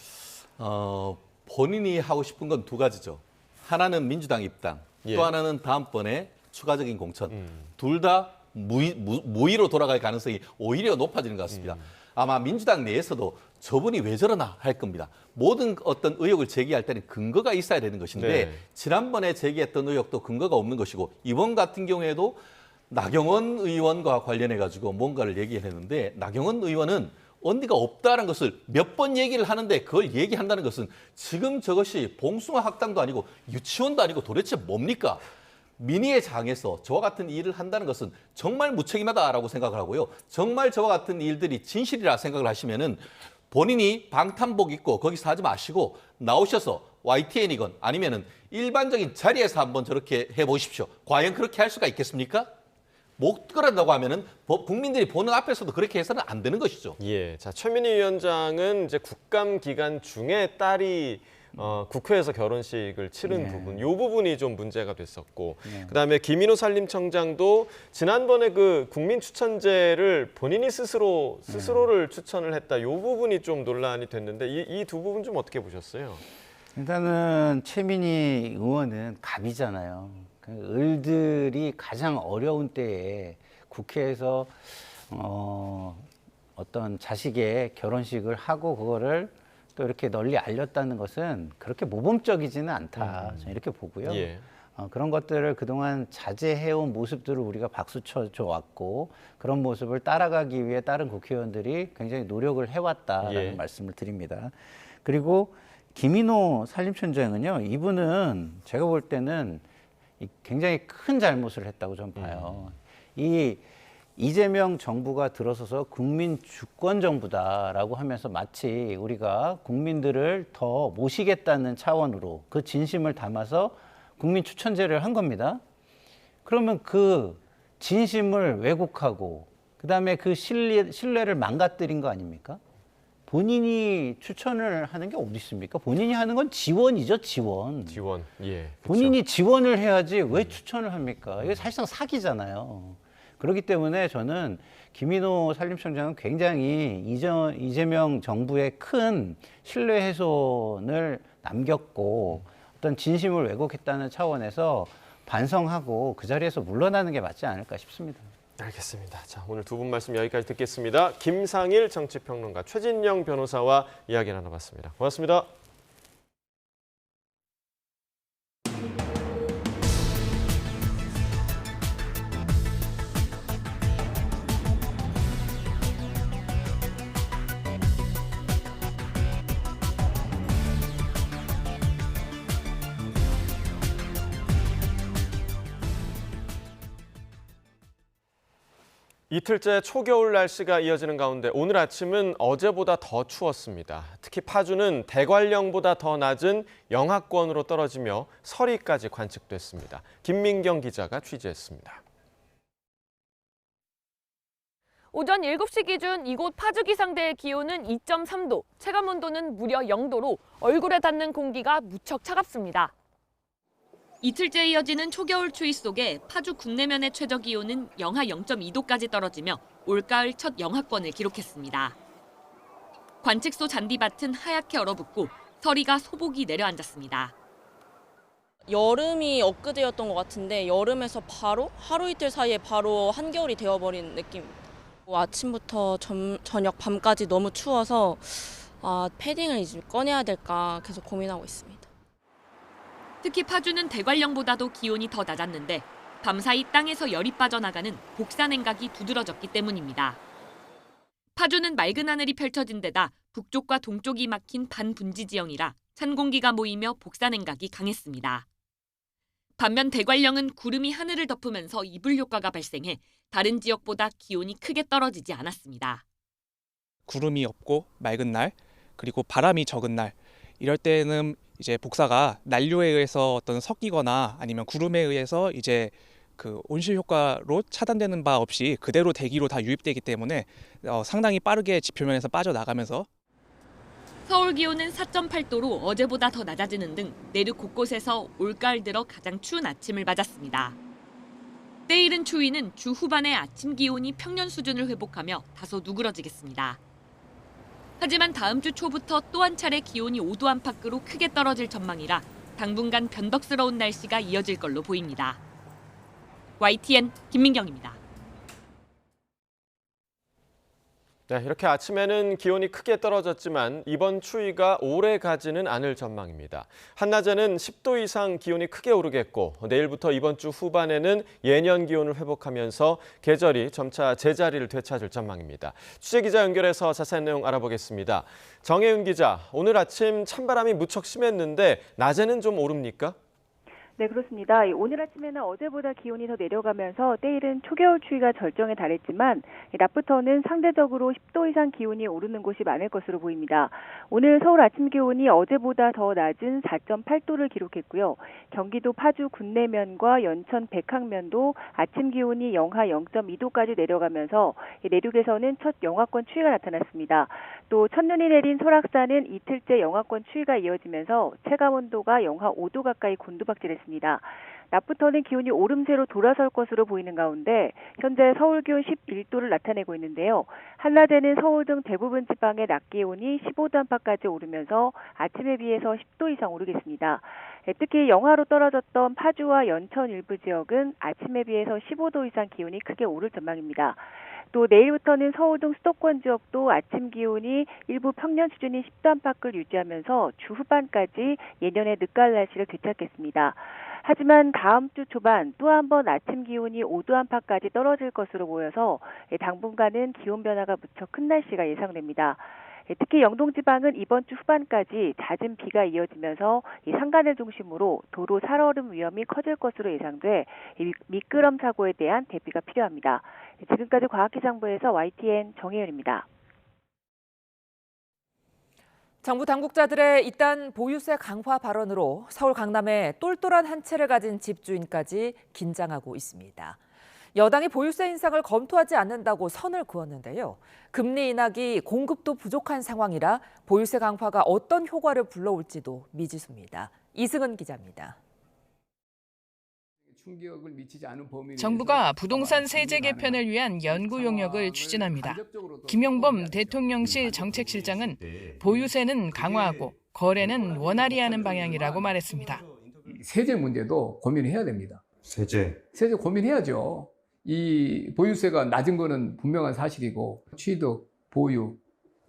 [SPEAKER 22] 본인이 하고 싶은 건 두 가지죠. 하나는 민주당 입당,
[SPEAKER 1] 예.
[SPEAKER 22] 또 하나는 다음번에 추가적인 공천. 둘 다 무의로 돌아갈 가능성이 오히려 높아지는 것 같습니다. 아마 민주당 내에서도 저분이 왜 저러나 할 겁니다. 모든 어떤 의혹을 제기할 때는 근거가 있어야 되는 것인데
[SPEAKER 1] 네.
[SPEAKER 22] 지난번에 제기했던 의혹도 근거가 없는 것이고 이번 같은 경우에도 나경원 의원과 관련해 가지고 뭔가를 얘기를 했는데 나경원 의원은 언니가 없다는 것을 몇 번 얘기를 하는데 그걸 얘기한다는 것은 지금 저것이 봉숭아 학당도 아니고 유치원도 아니고 도대체 뭡니까? 민의의 장에서 저와 같은 일을 한다는 것은 정말 무책임하다라고 생각을 하고요. 정말 저와 같은 일들이 진실이라 생각을 하시면은 본인이 방탄복 입고 거기서 하지 마시고 나오셔서 YTN이건 아니면은 일반적인 자리에서 한번 저렇게 해보십시오. 과연 그렇게 할 수가 있겠습니까? 못 그런다고 하면은 국민들이 보는 앞에서도 그렇게 해서는 안 되는 것이죠.
[SPEAKER 1] 예, 자 최민희 위원장은 이제 국감 기간 중에 딸이 국회에서 결혼식을 치른 부분, 이 부분이 좀 문제가 됐었고,
[SPEAKER 4] 네.
[SPEAKER 1] 그다음에 김인호 산림청장도 지난번에 그 국민 추천제를 본인이 스스로를 추천을 했다, 이 부분이 좀 논란이 됐는데 이 두 부분 좀 어떻게 보셨어요?
[SPEAKER 4] 일단은 최민희 의원은 갑이잖아요. 을들이 가장 어려운 때에 국회에서 어떤 자식의 결혼식을 하고 그거를 또 이렇게 널리 알렸다는 것은 그렇게 모범적이지는 않다. 저는 이렇게 보고요.
[SPEAKER 1] 예.
[SPEAKER 4] 그런 것들을 그동안 자제해온 모습들을 우리가 박수 쳐줘 왔고, 그런 모습을 따라가기 위해 다른 국회의원들이 굉장히 노력을 해왔다라는 말씀을 드립니다. 그리고 김인호 산림청장은요, 이분은 제가 볼 때는 굉장히 큰 잘못을 했다고 저는 봐요. 이재명 정부가 들어서서 국민 주권 정부다라고 하면서 마치 우리가 국민들을 더 모시겠다는 차원으로 그 진심을 담아서 국민 추천제를 한 겁니다. 그러면 그 진심을 왜곡하고 그다음에 그 신뢰를 망가뜨린 거 아닙니까? 본인이 추천을 하는 게 어디 있습니까? 본인이 하는 건 지원이죠, 지원.
[SPEAKER 1] 지원, 예.
[SPEAKER 4] 본인이 지원을 해야지 왜 추천을 합니까? 이게 사실상 사기잖아요. 그렇기 때문에 저는 김인호 산림청장은 굉장히 이재명 정부의 큰 신뢰 훼손을 남겼고, 어떤 진심을 왜곡했다는 차원에서 반성하고 그 자리에서 물러나는 게 맞지 않을까 싶습니다.
[SPEAKER 1] 알겠습니다. 자, 오늘 두 분 말씀 여기까지 듣겠습니다. 김상일 정치평론가, 최진영 변호사와 이야기 나눠봤습니다. 고맙습니다. 이틀째 초겨울 날씨가 이어지는 가운데 오늘 아침은 어제보다 더 추웠습니다. 특히 파주는 대관령보다 더 낮은 영하권으로 떨어지며 서리까지 관측됐습니다. 김민경 기자가 취재했습니다.
[SPEAKER 8] 오전 7시 기준 이곳 파주 기상대의 기온은 2.3도, 체감온도는 무려 0도로 얼굴에 닿는 공기가 무척 차갑습니다. 이틀째 이어지는 초겨울 추위 속에 파주 국내면의 최저 기온은 영하 0.2도까지 떨어지며 올가을 첫 영하권을 기록했습니다. 관측소 잔디밭은 하얗게 얼어붙고 서리가 소복이 내려앉았습니다.
[SPEAKER 11] 여름이 엊그제였던 것 같은데 여름에서 바로 하루 이틀 사이에 바로 한겨울이 되어버린 느낌. 아침부터 저녁 밤까지 너무 추워서 패딩을 이제 꺼내야 될까 계속 고민하고 있습니다.
[SPEAKER 8] 특히 파주는 대관령보다도 기온이 더 낮았는데 밤사이 땅에서 열이 빠져나가는 복사냉각이 두드러졌기 때문입니다. 파주는 맑은 하늘이 펼쳐진 데다 북쪽과 동쪽이 막힌 반분지 지형이라 찬 공기가 모이며 복사냉각이 강했습니다. 반면 대관령은 구름이 하늘을 덮으면서 이불 효과가 발생해 다른 지역보다 기온이 크게 떨어지지 않았습니다.
[SPEAKER 15] 구름이 없고 맑은 날, 그리고 바람이 적은 날, 이럴 때는 이제 복사가 난류에 의해서 어떤 섞이거나 아니면 구름에 의해서 이제 그 온실 효과로 차단되는 바 없이 그대로 대기로 다 유입되기 때문에 상당히 빠르게 지표면에서 빠져나가면서
[SPEAKER 8] 서울 기온은 4.8도로 어제보다 더 낮아지는 등 내륙 곳곳에서 올가을 들어 가장 추운 아침을 맞았습니다. 때이른 추위는 주 후반에 아침 기온이 평년 수준을 회복하며 다소 누그러지겠습니다. 하지만 다음 주 초부터 또 한 차례 기온이 5도 안팎으로 크게 떨어질 전망이라 당분간 변덕스러운 날씨가 이어질 걸로 보입니다. YTN 김민경입니다.
[SPEAKER 1] 네, 이렇게 아침에는 기온이 크게 떨어졌지만 이번 추위가 오래 가지는 않을 전망입니다. 한낮에는 10도 이상 기온이 크게 오르겠고 내일부터 이번 주 후반에는 예년 기온을 회복하면서 계절이 점차 제자리를 되찾을 전망입니다. 취재기자 연결해서 자세한 내용 알아보겠습니다. 정혜윤 기자, 오늘 아침 찬바람이 무척 심했는데 낮에는 좀 오릅니까?
[SPEAKER 16] 네, 그렇습니다. 오늘 아침에는 어제보다 기온이 더 내려가면서 내일은 초겨울 추위가 절정에 달했지만 낮부터는 상대적으로 10도 이상 기온이 오르는 곳이 많을 것으로 보입니다. 오늘 서울 아침 기온이 어제보다 더 낮은 4.8도를 기록했고요. 경기도 파주 군내면과 연천 백학면도 아침 기온이 영하 0.2도까지 내려가면서 내륙에서는 첫 영하권 추위가 나타났습니다. 또 첫눈이 내린 설악산은 이틀째 영하권 추위가 이어지면서 체감온도가 영하 5도 가까이 곤두박질했습니다. 낮부터는 기온이 오름세로 돌아설 것으로 보이는 가운데 현재 서울 기온 11도를 나타내고 있는데요. 한낮에는 서울 등 대부분 지방의 낮 기온이 15도 안팎까지 오르면서 아침에 비해서 10도 이상 오르겠습니다. 특히 영하로 떨어졌던 파주와 연천 일부 지역은 아침에 비해서 15도 이상 기온이 크게 오를 전망입니다. 또 내일부터는 서울 등 수도권 지역도 아침 기온이 일부 평년 수준인 10도 안팎을 유지하면서 주 후반까지 예년의 늦가을 날씨를 되찾겠습니다. 하지만 다음 주 초반 또 한 번 아침 기온이 5도 안팎까지 떨어질 것으로 보여서 당분간은 기온 변화가 무척 큰 날씨가 예상됩니다. 특히 영동 지방은 이번 주 후반까지 잦은 비가 이어지면서 산간을 중심으로 도로 살얼음 위험이 커질 것으로 예상돼 미끄럼 사고에 대한 대비가 필요합니다. 지금까지 과학기상부에서 YTN 정혜연입니다.
[SPEAKER 17] 정부 당국자들의 이딴 보유세 강화 발언으로 서울 강남에 똘똘한 한 채를 가진 집주인까지 긴장하고 있습니다. 여당이 보유세 인상을 검토하지 않는다고 선을 그었는데요. 금리 인하기 공급도 부족한 상황이라 보유세 강화가 어떤 효과를 불러올지도 미지수입니다. 이승은 기자입니다.
[SPEAKER 18] 정부가 부동산 세제 개편을 위한 연구 용역을 추진합니다. 김용범 대통령실 정책실장은 보유세는 강화하고 거래는 원활히 하는 방향이라고 말했습니다.
[SPEAKER 19] 세제 문제도 고민해야 됩니다. 세제 고민해야죠. 이 보유세가 낮은 거는 분명한 사실이고 취득, 보유,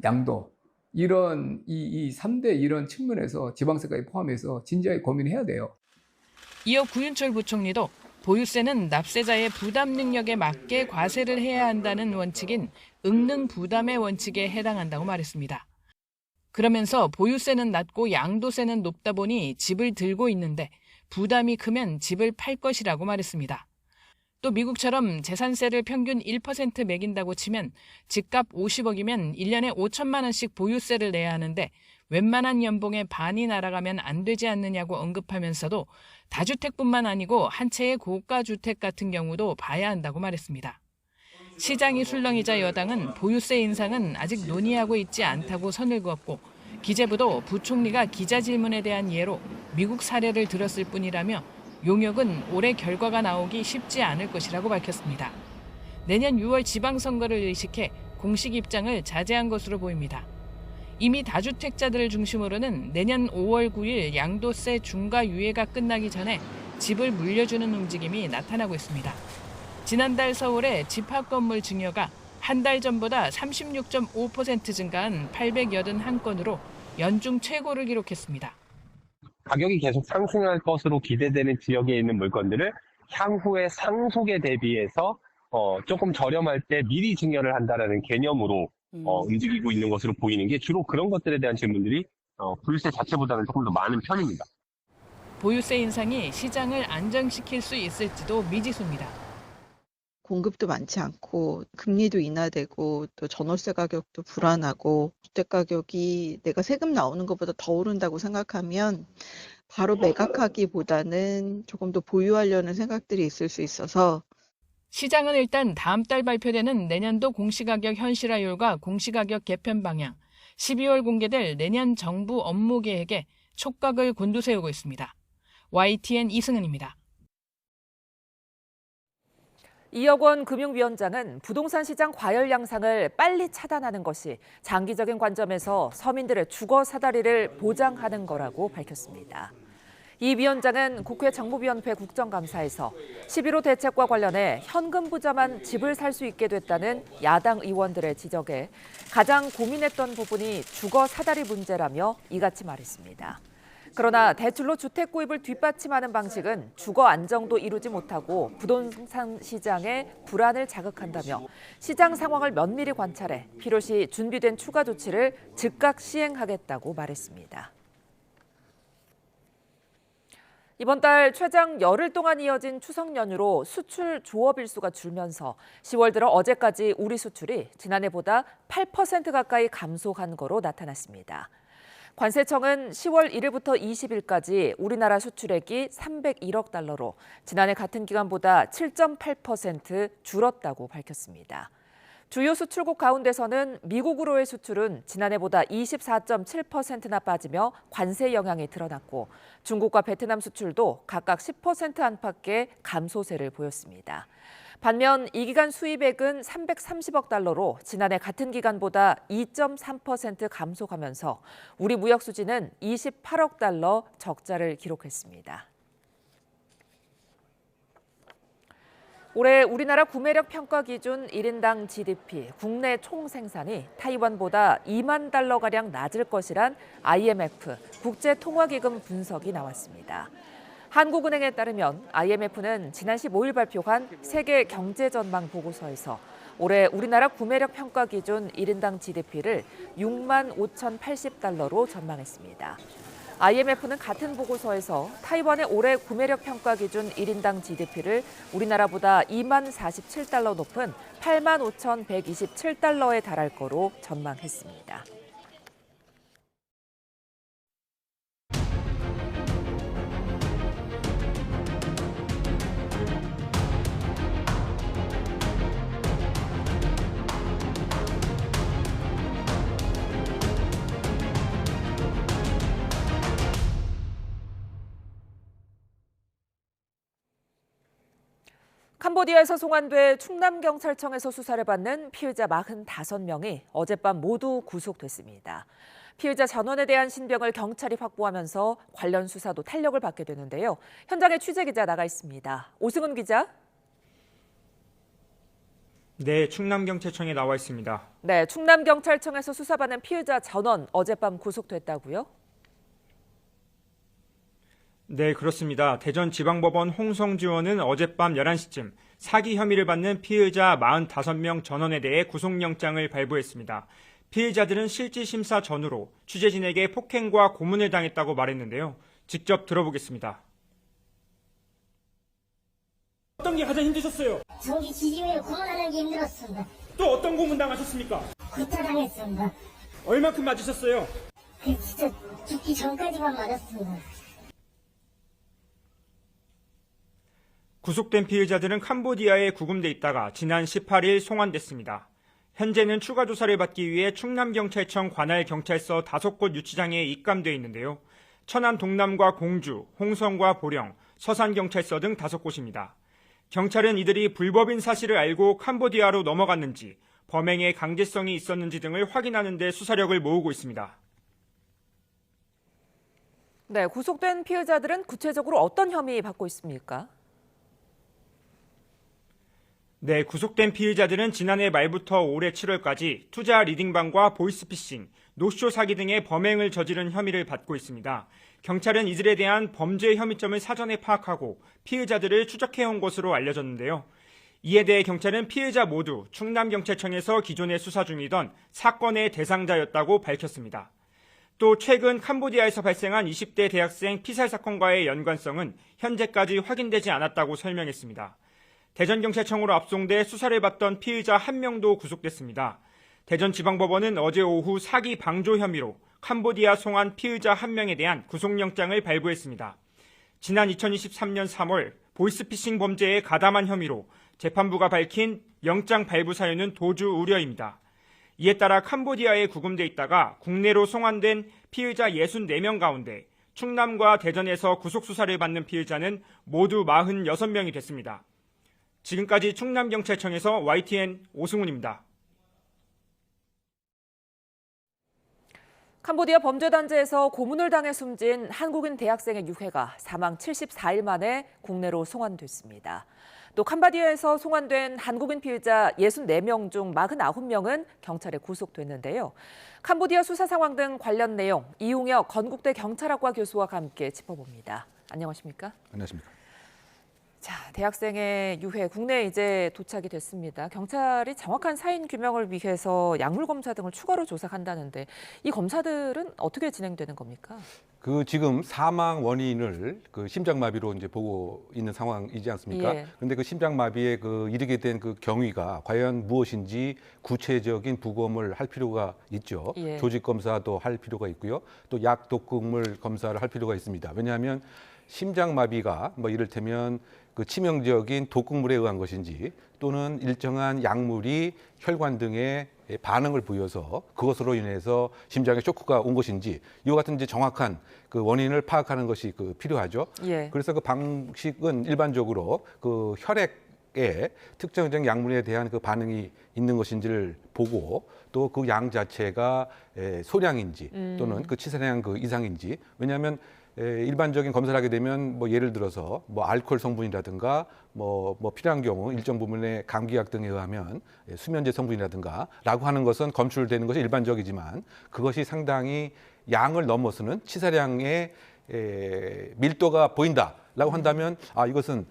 [SPEAKER 19] 양도 이런 이 3대 이런 측면에서 지방세까지 포함해서 진지하게 고민해야 돼요.
[SPEAKER 18] 이어 구윤철 부총리도 보유세는 납세자의 부담 능력에 맞게 과세를 해야 한다는 원칙인 응능 부담의 원칙에 해당한다고 말했습니다. 그러면서 보유세는 낮고 양도세는 높다 보니 집을 들고 있는데 부담이 크면 집을 팔 것이라고 말했습니다. 또 미국처럼 재산세를 평균 1% 매긴다고 치면 집값 50억이면 1년에 5천만 원씩 보유세를 내야 하는데 웬만한 연봉의 반이 날아가면 안 되지 않느냐고 언급하면서도 다주택뿐만 아니고 한 채의 고가 주택 같은 경우도 봐야 한다고 말했습니다. 시장이 술렁이자 여당은 보유세 인상은 아직 논의하고 있지 않다고 선을 그었고 기재부도 부총리가 기자 질문에 대한 예로 미국 사례를 들었을 뿐이라며 용역은 올해 결과가 나오기 쉽지 않을 것이라고 밝혔습니다. 내년 6월 지방선거를 의식해 공식 입장을 자제한 것으로 보입니다. 이미 다주택자들을 중심으로는 내년 5월 9일 양도세 중과 유예가 끝나기 전에 집을 물려주는 움직임이 나타나고 있습니다. 지난달 서울의 집합건물 증여가 한 달 전보다 36.5% 증가한 881건으로 연중 최고를 기록했습니다.
[SPEAKER 20] 가격이 계속 상승할 것으로 기대되는 지역에 있는 물건들을 향후의 상속에 대비해서 조금 저렴할 때 미리 증여를 한다라는 개념으로 움직이고 있는 것으로 보이는 게 주로 그런 것들에 대한 질문들이 보유세 자체보다는 조금 더 많은 편입니다.
[SPEAKER 18] 보유세 인상이 시장을 안정시킬 수 있을지도 미지수입니다.
[SPEAKER 26] 공급도 많지 않고 금리도 인하되고 또 전월세 가격도 불안하고 주택 가격이 내가 세금 나오는 것보다 더 오른다고 생각하면 바로 매각하기보다는 조금 더 보유하려는 생각들이 있을 수 있어서
[SPEAKER 18] 시장은 일단 다음 달 발표되는 내년도 공시가격 현실화율과 공시가격 개편 방향, 12월 공개될 내년 정부 업무 계획에 촉각을 곤두세우고 있습니다. YTN 이승은입니다.
[SPEAKER 17] 이혁원 금융위원장은 부동산 시장 과열 양상을 빨리 차단하는 것이 장기적인 관점에서 서민들의 주거 사다리를 보장하는 거라고 밝혔습니다. 이 위원장은 국회 정무위원회 국정감사에서 11호 대책과 관련해 현금 부자만 집을 살 수 있게 됐다는 야당 의원들의 지적에 가장 고민했던 부분이 주거 사다리 문제라며 이같이 말했습니다. 그러나 대출로 주택 구입을 뒷받침하는 방식은 주거 안정도 이루지 못하고 부동산 시장의 불안을 자극한다며 시장 상황을 면밀히 관찰해 필요시 준비된 추가 조치를 즉각 시행하겠다고 말했습니다. 이번 달 최장 열흘 동안 이어진 추석 연휴로 수출 조업 일수가 줄면서 10월 들어 어제까지 우리 수출이 지난해보다 8% 가까이 감소한 거로 나타났습니다. 관세청은 10월 1일부터 20일까지 우리나라 수출액이 301억 달러로 지난해 같은 기간보다 7.8% 줄었다고 밝혔습니다. 주요 수출국 가운데서는 미국으로의 수출은 지난해보다 24.7%나 빠지며 관세 영향이 드러났고 중국과 베트남 수출도 각각 10% 안팎의 감소세를 보였습니다. 반면 이 기간 수입액은 330억 달러로 지난해 같은 기간보다 2.3% 감소하면서 우리 무역 수지는 28억 달러 적자를 기록했습니다. 올해 우리나라 구매력 평가 기준 1인당 GDP, 국내 총생산이 타이완보다 2만 달러가량 낮을 것이란 IMF, 국제통화기금 분석이 나왔습니다. 한국은행에 따르면 IMF는 지난 15일 발표한 세계 경제 전망 보고서에서 올해 우리나라 구매력 평가 기준 1인당 GDP를 6만 5,080달러로 전망했습니다. IMF는 같은 보고서에서 타이완의 올해 구매력 평가 기준 1인당 GDP를 우리나라보다 2만 47달러 높은 8만 5,127달러에 달할 거로 전망했습니다. 캄보디아에서 송환돼 충남경찰청에서 수사를 받는 피의자 45명이 어젯밤 모두 구속됐습니다. 피의자 전원에 대한 신병을 경찰이 확보하면서 관련 수사도 탄력을 받게 되는데요. 현장에 취재기자 나가 있습니다. 오승훈 기자.
[SPEAKER 2] 네, 충남경찰청에 나와 있습니다.
[SPEAKER 17] 네, 충남경찰청에서 수사받는 피의자 전원 어젯밤 구속됐다고요?
[SPEAKER 2] 네, 그렇습니다. 대전지방법원 홍성지원은 어젯밤 11시쯤 사기 혐의를 받는 피의자 45명 전원에 대해 구속영장을 발부했습니다. 피의자들은 실질심사 전후로 취재진에게 폭행과 고문을 당했다고 말했는데요. 직접 들어보겠습니다.
[SPEAKER 3] 어떤 게 가장 힘드셨어요?
[SPEAKER 5] 전기 지지면에 고문하는 게 힘들었습니다.
[SPEAKER 3] 또 어떤 고문 당하셨습니까?
[SPEAKER 5] 구타당했습니다.
[SPEAKER 3] 얼마큼 맞으셨어요?
[SPEAKER 5] 진짜 죽기 전까지만 맞았습니다.
[SPEAKER 2] 구속된 피의자들은 캄보디아에 구금돼 있다가 지난 18일 송환됐습니다. 현재는 추가 조사를 받기 위해 충남경찰청 관할 경찰서 5곳 유치장에 입감돼 있는데요. 천안 동남과 공주, 홍성과 보령, 서산경찰서 등 5곳입니다. 경찰은 이들이 불법인 사실을 알고 캄보디아로 넘어갔는지, 범행의 강제성이 있었는지 등을 확인하는 데 수사력을 모으고 있습니다.
[SPEAKER 17] 네, 구속된 피의자들은 구체적으로 어떤 혐의 받고 있습니까?
[SPEAKER 2] 네, 구속된 피의자들은 지난해 말부터 올해 7월까지 투자 리딩방과 보이스피싱, 노쇼 사기 등의 범행을 저지른 혐의를 받고 있습니다. 경찰은 이들에 대한 범죄 혐의점을 사전에 파악하고 피의자들을 추적해온 것으로 알려졌는데요. 이에 대해 경찰은 피의자 모두 충남경찰청에서 기존에 수사 중이던 사건의 대상자였다고 밝혔습니다. 또 최근 캄보디아에서 발생한 20대 대학생 피살 사건과의 연관성은 현재까지 확인되지 않았다고 설명했습니다. 대전경찰청으로 압송돼 수사를 받던 피의자 1명도 구속됐습니다. 대전지방법원은 어제 오후 사기 방조 혐의로 캄보디아 송환 피의자 1명에 대한 구속영장을 발부했습니다. 지난 2023년 3월 보이스피싱 범죄에 가담한 혐의로 재판부가 밝힌 영장 발부 사유는 도주 우려입니다. 이에 따라 캄보디아에 구금돼 있다가 국내로 송환된 피의자 64명 가운데 충남과 대전에서 구속수사를 받는 피의자는 모두 46명이 됐습니다. 지금까지 충남경찰청에서 YTN 오승훈입니다.
[SPEAKER 17] 캄보디아 범죄단지에서 고문을 당해 숨진 한국인 대학생의 유해가 사망 74일 만에 국내로 송환됐습니다. 또 캄보디아에서 송환된 한국인 피의자 64명 중 49명은 경찰에 구속됐는데요. 캄보디아 수사 상황 등 관련 내용 이웅혁 건국대 경찰학과 교수와 함께 짚어봅니다. 안녕하십니까?
[SPEAKER 6] 안녕하십니까?
[SPEAKER 17] 자, 대학생의 유해 국내에 이제 도착이 됐습니다. 경찰이 정확한 사인 규명을 위해서 약물 검사 등을 추가로 조사한다는데 이 검사들은 어떻게 진행되는 겁니까?
[SPEAKER 6] 그 지금 사망 원인을 그 심장마비로 이제 보고 있는 상황이지 않습니까?
[SPEAKER 17] 예.
[SPEAKER 6] 그런데 그 심장마비에 그 이르게 된 그 경위가 과연 무엇인지 구체적인 부검을 할 필요가 있죠.
[SPEAKER 17] 예.
[SPEAKER 6] 조직 검사도 할 필요가 있고요. 또 약 독극물 검사를 할 필요가 있습니다. 왜냐하면 심장마비가 뭐 이를테면 그 치명적인 독극물에 의한 것인지 또는 일정한 약물이 혈관 등에 반응을 보여서 그것으로 인해서 심장에 쇼크가 온 것인지 이와 같은 이제 정확한 그 원인을 파악하는 것이 그 필요하죠.
[SPEAKER 17] 예.
[SPEAKER 6] 그래서 그 방식은 일반적으로 그 혈액에 특정적 약물에 대한 그 반응이 있는 것인지를 보고 또 그 양 자체가 소량인지 또는 그 치사량 그 이상인지 왜냐하면 일반적인 검사를 하게 되면 뭐 예를 들어서 뭐 알코올 성분이라든가 뭐 필요한 경우 일정 부분의 감기약 등에 의하면 수면제 성분이라든가라고 하는 것은 검출되는 것이 일반적이지만 그것이 상당히 양을 넘어서는 치사량의 밀도가 보인다라고 한다면 아 이것은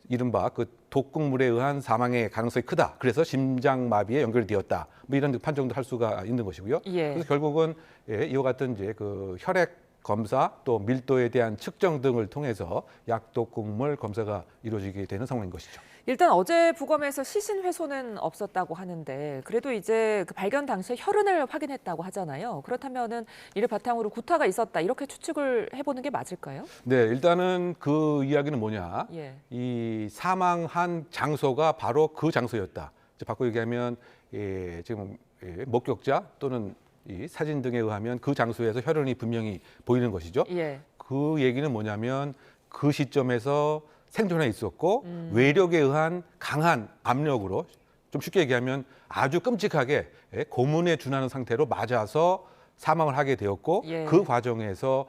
[SPEAKER 6] 이른바 그 독극물에 의한 사망의 가능성이 크다. 그래서 심장마비에 연결되었다. 뭐 이런 판정도 할 수가 있는 것이고요.
[SPEAKER 17] 예.
[SPEAKER 6] 그래서 결국은 이와 같은 이제 그 혈액 검사 또 밀도에 대한 측정 등을 통해서 약독극물 검사가 이루어지게 되는 상황인 것이죠.
[SPEAKER 17] 일단 어제 부검에서 시신 훼손은 없었다고 하는데 그래도 이제 그 발견 당시에 혈흔을 확인했다고 하잖아요. 그렇다면은 이를 바탕으로 구타가 있었다 이렇게 추측을 해보는 게 맞을까요?
[SPEAKER 6] 네, 일단은 그 이야기는 뭐냐?
[SPEAKER 17] 예.
[SPEAKER 6] 이 사망한 장소가 바로 그 장소였다. 이제 바꿔 얘기하면 지금 목격자 또는 이 사진 등에 의하면 그 장소에서 혈흔이 분명히 보이는 것이죠.
[SPEAKER 17] 예.
[SPEAKER 6] 그 얘기는 뭐냐면 그 시점에서 생존해 있었고 외력에 의한 강한 압력으로 좀 쉽게 얘기하면 아주 끔찍하게 고문에 준하는 상태로 맞아서 사망을 하게 되었고
[SPEAKER 17] 예.
[SPEAKER 6] 그 과정에서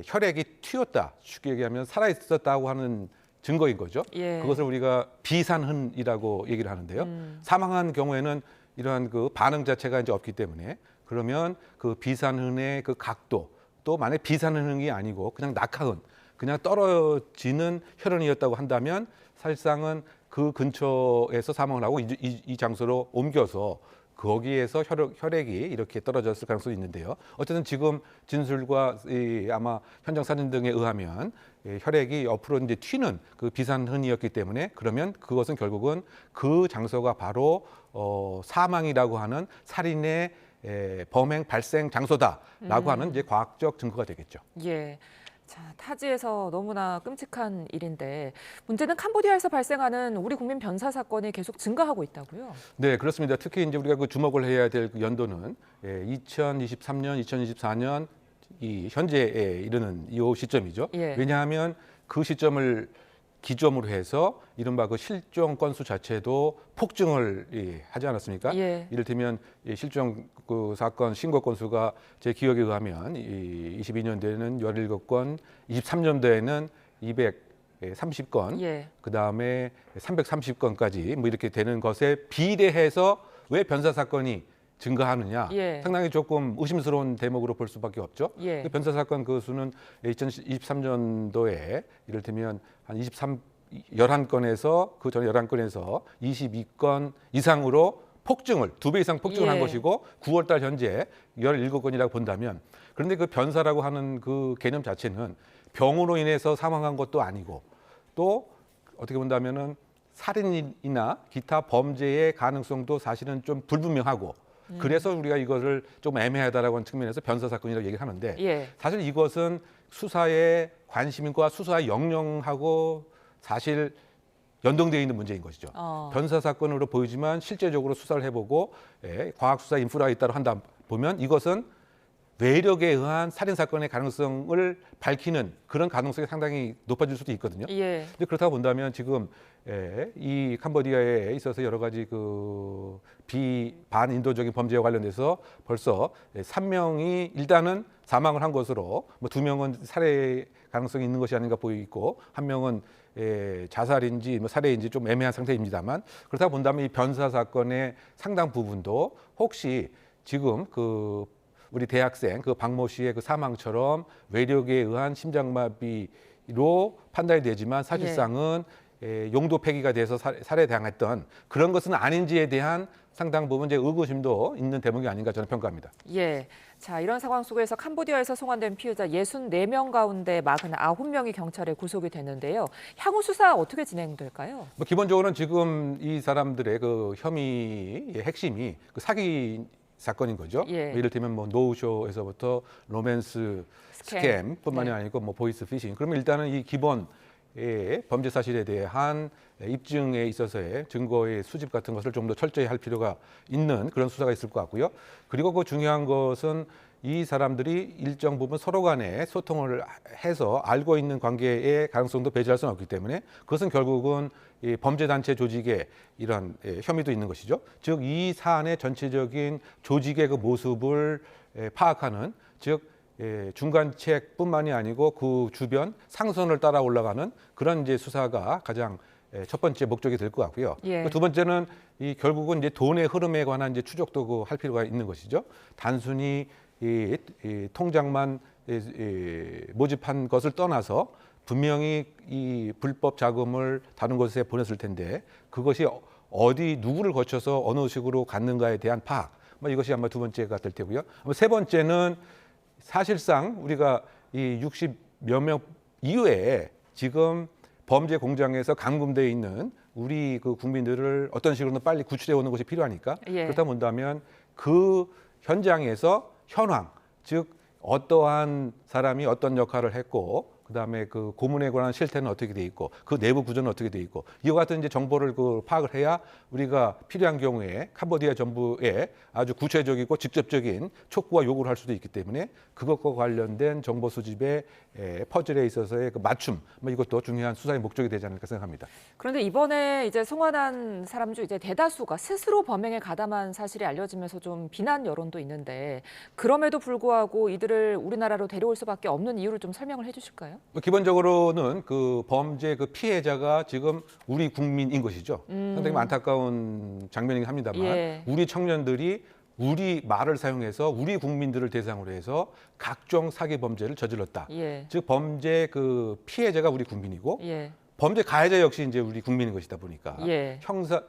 [SPEAKER 6] 혈액이 튀었다. 쉽게 얘기하면 살아 있었다고 하는 증거인 거죠.
[SPEAKER 17] 예.
[SPEAKER 6] 그것을 우리가 비산흔이라고 얘기를 하는데요. 사망한 경우에는 이러한 그 반응 자체가 이제 없기 때문에 그러면 그 비산흔의 그 각도 또 만약 비산흔이 아니고 그냥 낙하흔 그냥 떨어지는 혈흔이었다고 한다면 사실상은 그 근처에서 사망을 하고 이 장소로 옮겨서 거기에서 혈액이 이렇게 떨어졌을 가능성이 있는데요. 어쨌든 지금 진술과 아마 현장 사진 등에 의하면 혈액이 옆으로 이제 튀는 그 비산흔이었기 때문에 그러면 그것은 결국은 그 장소가 바로 사망이라고 하는 살인의 범행 발생 장소다라고 하는 이제 과학적 증거가 되겠죠.
[SPEAKER 17] 예. 자, 타지에서 너무나 끔찍한 일인데 문제는 캄보디아에서 발생하는 우리 국민 변사 사건이 계속 증가하고 있다고요?
[SPEAKER 6] 네, 그렇습니다. 특히 이제 우리가 그 주목을 해야 될 그 연도는 2023년, 2024년 이 현재에 이르는 이 시점이죠.
[SPEAKER 17] 예.
[SPEAKER 6] 왜냐하면 그 시점을 기점으로 해서 이른바 그 실종 건수 자체도 폭증을 하지 않았습니까?
[SPEAKER 17] 예.
[SPEAKER 6] 이를테면 실종 그 사건 신고 건수가 제 기억에 의하면 22년도에는 17건, 23년도에는 230건,
[SPEAKER 17] 예.
[SPEAKER 6] 그 다음에 330건까지 뭐 이렇게 되는 것에 비례해서 왜 변사 사건이 증가하느냐
[SPEAKER 17] 예.
[SPEAKER 6] 상당히 조금 의심스러운 대목으로 볼 수밖에 없죠.
[SPEAKER 17] 예.
[SPEAKER 6] 그 변사 사건 그 수는 2023년도에 이를테면 한 11건에서 그 전에 11건에서 22건 이상으로 폭증을 2배 이상 폭증을 한
[SPEAKER 17] 예.
[SPEAKER 6] 것이고 9월 달 현재 17건이라고 본다면 그런데 그 변사라고 하는 그 개념 자체는 병으로 인해서 사망한 것도 아니고 또 어떻게 본다면은 살인이나 기타 범죄의 가능성도 사실은 좀 불분명하고 그래서 우리가 이것을 좀 애매하다라고 하는 측면에서 변사 사건이라고 얘기를 하는데
[SPEAKER 17] 예.
[SPEAKER 6] 사실 이것은 수사의 관심과 수사의 역량하고 사실 연동되어 있는 문제인 것이죠. 변사 사건으로 보이지만 실제적으로 수사를 해보고 과학 수사 인프라가 있다고 한다 보면 이것은 외력에 의한 살인 사건의 가능성을 밝히는 그런 가능성이 상당히 높아질 수도 있거든요.
[SPEAKER 17] 예.
[SPEAKER 6] 근데 그렇다고 본다면 지금 이 캄보디아에 있어서 여러 가지 그 반인도적인 범죄와 관련돼서 벌써 3명이 일단은 사망을 한 것으로 뭐 2명은 살해 가능성이 있는 것이 아닌가 보이고 1명은 자살인지 뭐 살해인지 좀 애매한 상태입니다만 그렇다고 본다면 이 변사 사건의 상당 부분도 혹시 지금 그 우리 대학생 그 박모 씨의 그 사망처럼 외력에 의한 심장마비로 판단이 되지만 사실상은 용도 폐기가 돼서 살해당했던 그런 것은 아닌지에 대한 상당 부분 이제 의구심도 있는 대목이 아닌가 저는 평가합니다.
[SPEAKER 17] 예. 자, 이런 상황 속에서 캄보디아에서 송환된 피해자 64명 가운데 49명이 경찰에 구속이 됐는데요. 향후 수사 어떻게 진행될까요?
[SPEAKER 6] 뭐 기본적으로는 지금 이 사람들의 그 혐의의 핵심이 그 사기 사건인 거죠.
[SPEAKER 17] 예.
[SPEAKER 6] 이를테면 뭐 노우쇼에서부터 로맨스 스캠뿐만이 아니고 뭐 보이스 피싱. 그러면 일단은 이 기본의 범죄 사실에 대한 입증에 있어서의 증거의 수집 같은 것을 좀 더 철저히 할 필요가 있는 그런 수사가 있을 것 같고요. 그리고 그 중요한 것은 이 사람들이 일정 부분 서로 간에 소통을 해서 알고 있는 관계의 가능성도 배제할 수는 없기 때문에 그것은 결국은 이 범죄단체 조직의 이런 혐의도 있는 것이죠. 즉 이 사안의 전체적인 조직의 그 모습을 파악하는, 즉 중간책뿐만이 아니고 그 주변 상선을 따라 올라가는 그런 이제 수사가 가장 첫 번째 목적이 될 것 같고요.
[SPEAKER 17] 예.
[SPEAKER 6] 두 번째는 이 결국은 이제 돈의 흐름에 관한 이제 추적도 할 필요가 있는 것이죠. 단순히 이 통장만 모집한 것을 떠나서 분명히 이 불법 자금을 다른 곳에 보냈을 텐데 그것이 어디 누구를 거쳐서 어느 식으로 갔는가에 대한 파악, 뭐 이것이 아마 두 번째가 될 테고요. 세 번째는 사실상 우리가 이 60몇 명 이외에 지금 범죄 공장에서 감금되어 있는 우리 그 국민들을 어떤 식으로든 빨리 구출해 오는 것이 필요하니까
[SPEAKER 17] 예.
[SPEAKER 6] 그렇다 본다면 그 현장에서 현황, 즉 어떠한 사람이 어떤 역할을 했고 그다음에 그 고문에 관한 실태는 어떻게 돼 있고 그 내부 구조는 어떻게 돼 있고 이와 같은 이제 정보를 그 파악을 해야 우리가 필요한 경우에 캄보디아 정부에 아주 구체적이고 직접적인 촉구와 요구를 할 수도 있기 때문에 그것과 관련된 정보 수집의 퍼즐에 있어서의 그 맞춤, 뭐 이것도 중요한 수사의 목적이 되지 않을까 생각합니다.
[SPEAKER 17] 그런데 이번에 이제 송환한 사람 중 이제 대다수가 스스로 범행에 가담한 사실이 알려지면서 좀 비난 여론도 있는데 그럼에도 불구하고 이들을 우리나라로 데려올 수밖에 없는 이유를 좀 설명을 해주실까요?
[SPEAKER 6] 기본적으로는 그 범죄 그 피해자가 지금 우리 국민인 것이죠. 상당히 안타까운 장면이긴 합니다만
[SPEAKER 17] 예.
[SPEAKER 6] 우리 청년들이 우리 말을 사용해서 우리 국민들을 대상으로 해서 각종 사기 범죄를 저질렀다.
[SPEAKER 17] 예.
[SPEAKER 6] 즉 범죄 그 피해자가 우리 국민이고
[SPEAKER 17] 예.
[SPEAKER 6] 범죄 가해자 역시 이제 우리 국민인 것이다 보니까
[SPEAKER 17] 예.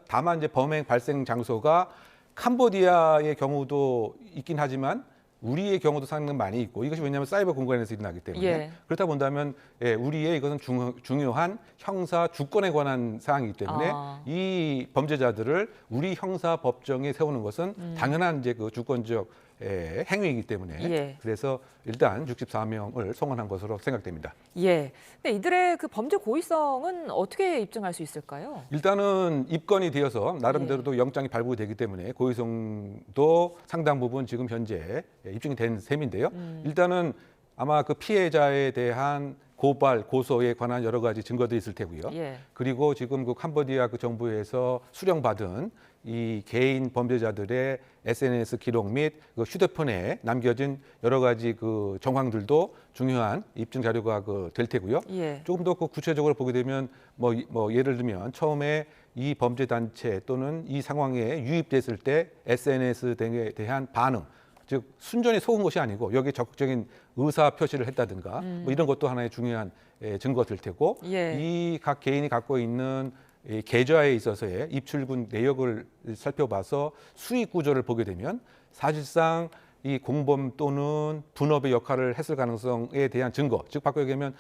[SPEAKER 6] 다만 이제 범행 발생 장소가 캄보디아의 경우도 있긴 하지만 우리의 경우도 상당히 많이 있고 이것이 왜냐하면 사이버 공간에서 일어나기 때문에
[SPEAKER 17] 예.
[SPEAKER 6] 그렇다 본다면 우리의 이것은 중요한 형사 주권에 관한 사항이기 때문에 이 범죄자들을 우리 형사 법정에 세우는 것은 당연한 이제 그 주권적 행위이기 때문에
[SPEAKER 17] 예.
[SPEAKER 6] 그래서 일단 64명을 송환한 것으로 생각됩니다.
[SPEAKER 17] 예. 근데 이들의 그 범죄 고의성은 어떻게 입증할 수 있을까요?
[SPEAKER 6] 일단은 입건이 되어서 나름대로도 영장이 발부가 되기 때문에 고의성도 상당 부분 지금 현재 입증이 된 셈인데요. 일단은 아마 그 피해자에 대한 고발, 고소에 관한 여러 가지 증거들이 있을 테고요.
[SPEAKER 17] 예.
[SPEAKER 6] 그리고 지금 그 캄보디아 그 정부에서 수령받은 이 개인 범죄자들의 SNS 기록 및 그 휴대폰에 남겨진 여러 가지 그 정황들도 중요한 입증 자료가 그 될 테고요.
[SPEAKER 17] 예.
[SPEAKER 6] 조금 더 그 구체적으로 보게 되면 뭐 예를 들면 처음에 이 범죄 단체 또는 이 상황에 유입됐을 때 SNS 등에 대한 반응, 즉 순전히 속은 것이 아니고 여기에 적극적인 의사 표시를 했다든가 뭐 이런 것도 하나의 중요한 증거가 될 테고
[SPEAKER 17] 예.
[SPEAKER 6] 이 각 개인이 갖고 있는 이 계좌에 있어서의 입출금 내역을 살펴봐서 수익 구조를 보게 되면 사실상 이 공범 또는 분업의 역할을 했을 가능성에 대한 증거, 즉 바꿔 얘기하면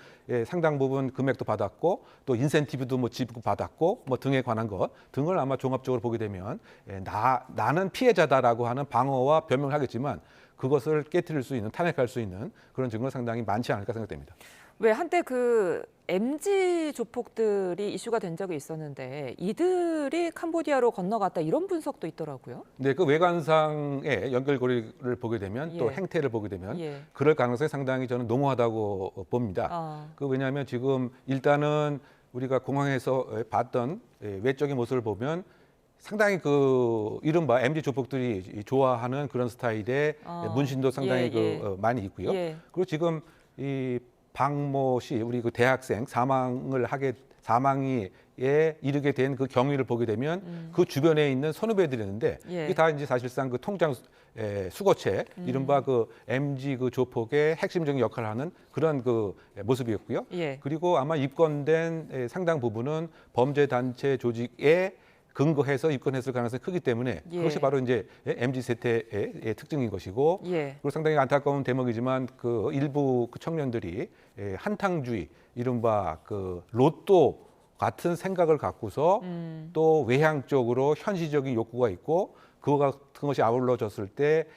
[SPEAKER 6] 상당 부분 금액도 받았고 또 인센티브도 뭐 지급받았고 뭐 등에 관한 것 등을 아마 종합적으로 보게 되면 나는 피해자다라고 하는 방어와 변명을 하겠지만 그것을 깨트릴 수 있는, 탄핵할 수 있는 그런 증거는 상당히 많지 않을까 생각됩니다.
[SPEAKER 17] 왜 한때 그 MG 조폭들이 이슈가 된 적이 있었는데 이들이 캄보디아로 건너갔다 이런 분석도 있더라고요.
[SPEAKER 6] 네, 그 외관상의 연결고리를 보게 되면 또
[SPEAKER 17] 예.
[SPEAKER 6] 행태를 보게 되면
[SPEAKER 17] 예.
[SPEAKER 6] 그럴 가능성이 상당히 저는 농후하다고 봅니다. 그 왜냐하면 지금 일단은 우리가 공항에서 봤던 외적인 모습을 보면 상당히 그 이른바 MZ 조폭들이 좋아하는 그런 스타일의 문신도 상당히 많이 있고요.
[SPEAKER 17] 예.
[SPEAKER 6] 그리고 지금 이 박모 씨, 우리 그 대학생 사망에 이르게 된 그 경위를 보게 되면 그 주변에 있는 선후배들이었는데
[SPEAKER 17] 예.
[SPEAKER 6] 이게 다 이제 사실상 그 통장 수거체, 이른바 그 MG 그 조폭의 핵심적인 역할을 하는 그런 그 모습이었고요.
[SPEAKER 17] 예.
[SPEAKER 6] 그리고 아마 입건된 상당 부분은 범죄 단체 조직의 근거해서 입건했을 가능성이 크기 때문에
[SPEAKER 17] 예.
[SPEAKER 6] 그것이 바로 이제 MZ 세대의 특징인 것이고
[SPEAKER 17] 예.
[SPEAKER 6] 그리고 상당히 안타까운 대목이지만 그 일부 그 청년들이 한탕주의, 이른바 그 로또 같은 생각을 갖고서 또 외향적으로 현실적인 욕구가 있고 그거 같은 것이 아울러졌을 때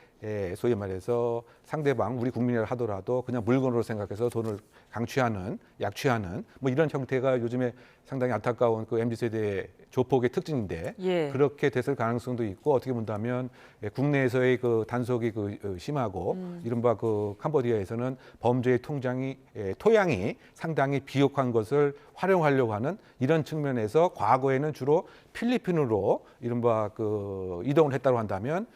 [SPEAKER 6] 소위 말해서 상대방 우리 국민이라 하더라도 그냥 물건으로 생각해서 돈을 강취하는, 약취하는 뭐 이런 형태가 요즘에 상당히 안타까운 그 MZ세대의 조폭의 특징인데
[SPEAKER 17] 예.
[SPEAKER 6] 그렇게 됐을 가능성도 있고 어떻게 본다면 국내에서의 그 단속이 그 심하고 이른바 그 캄보디아에서는 범죄의 토양이 상당히 비옥한 것을 활용하려고 하는 이런 측면에서 과거에는 주로 필리핀으로 이른바 그 이동을 했다고 한다면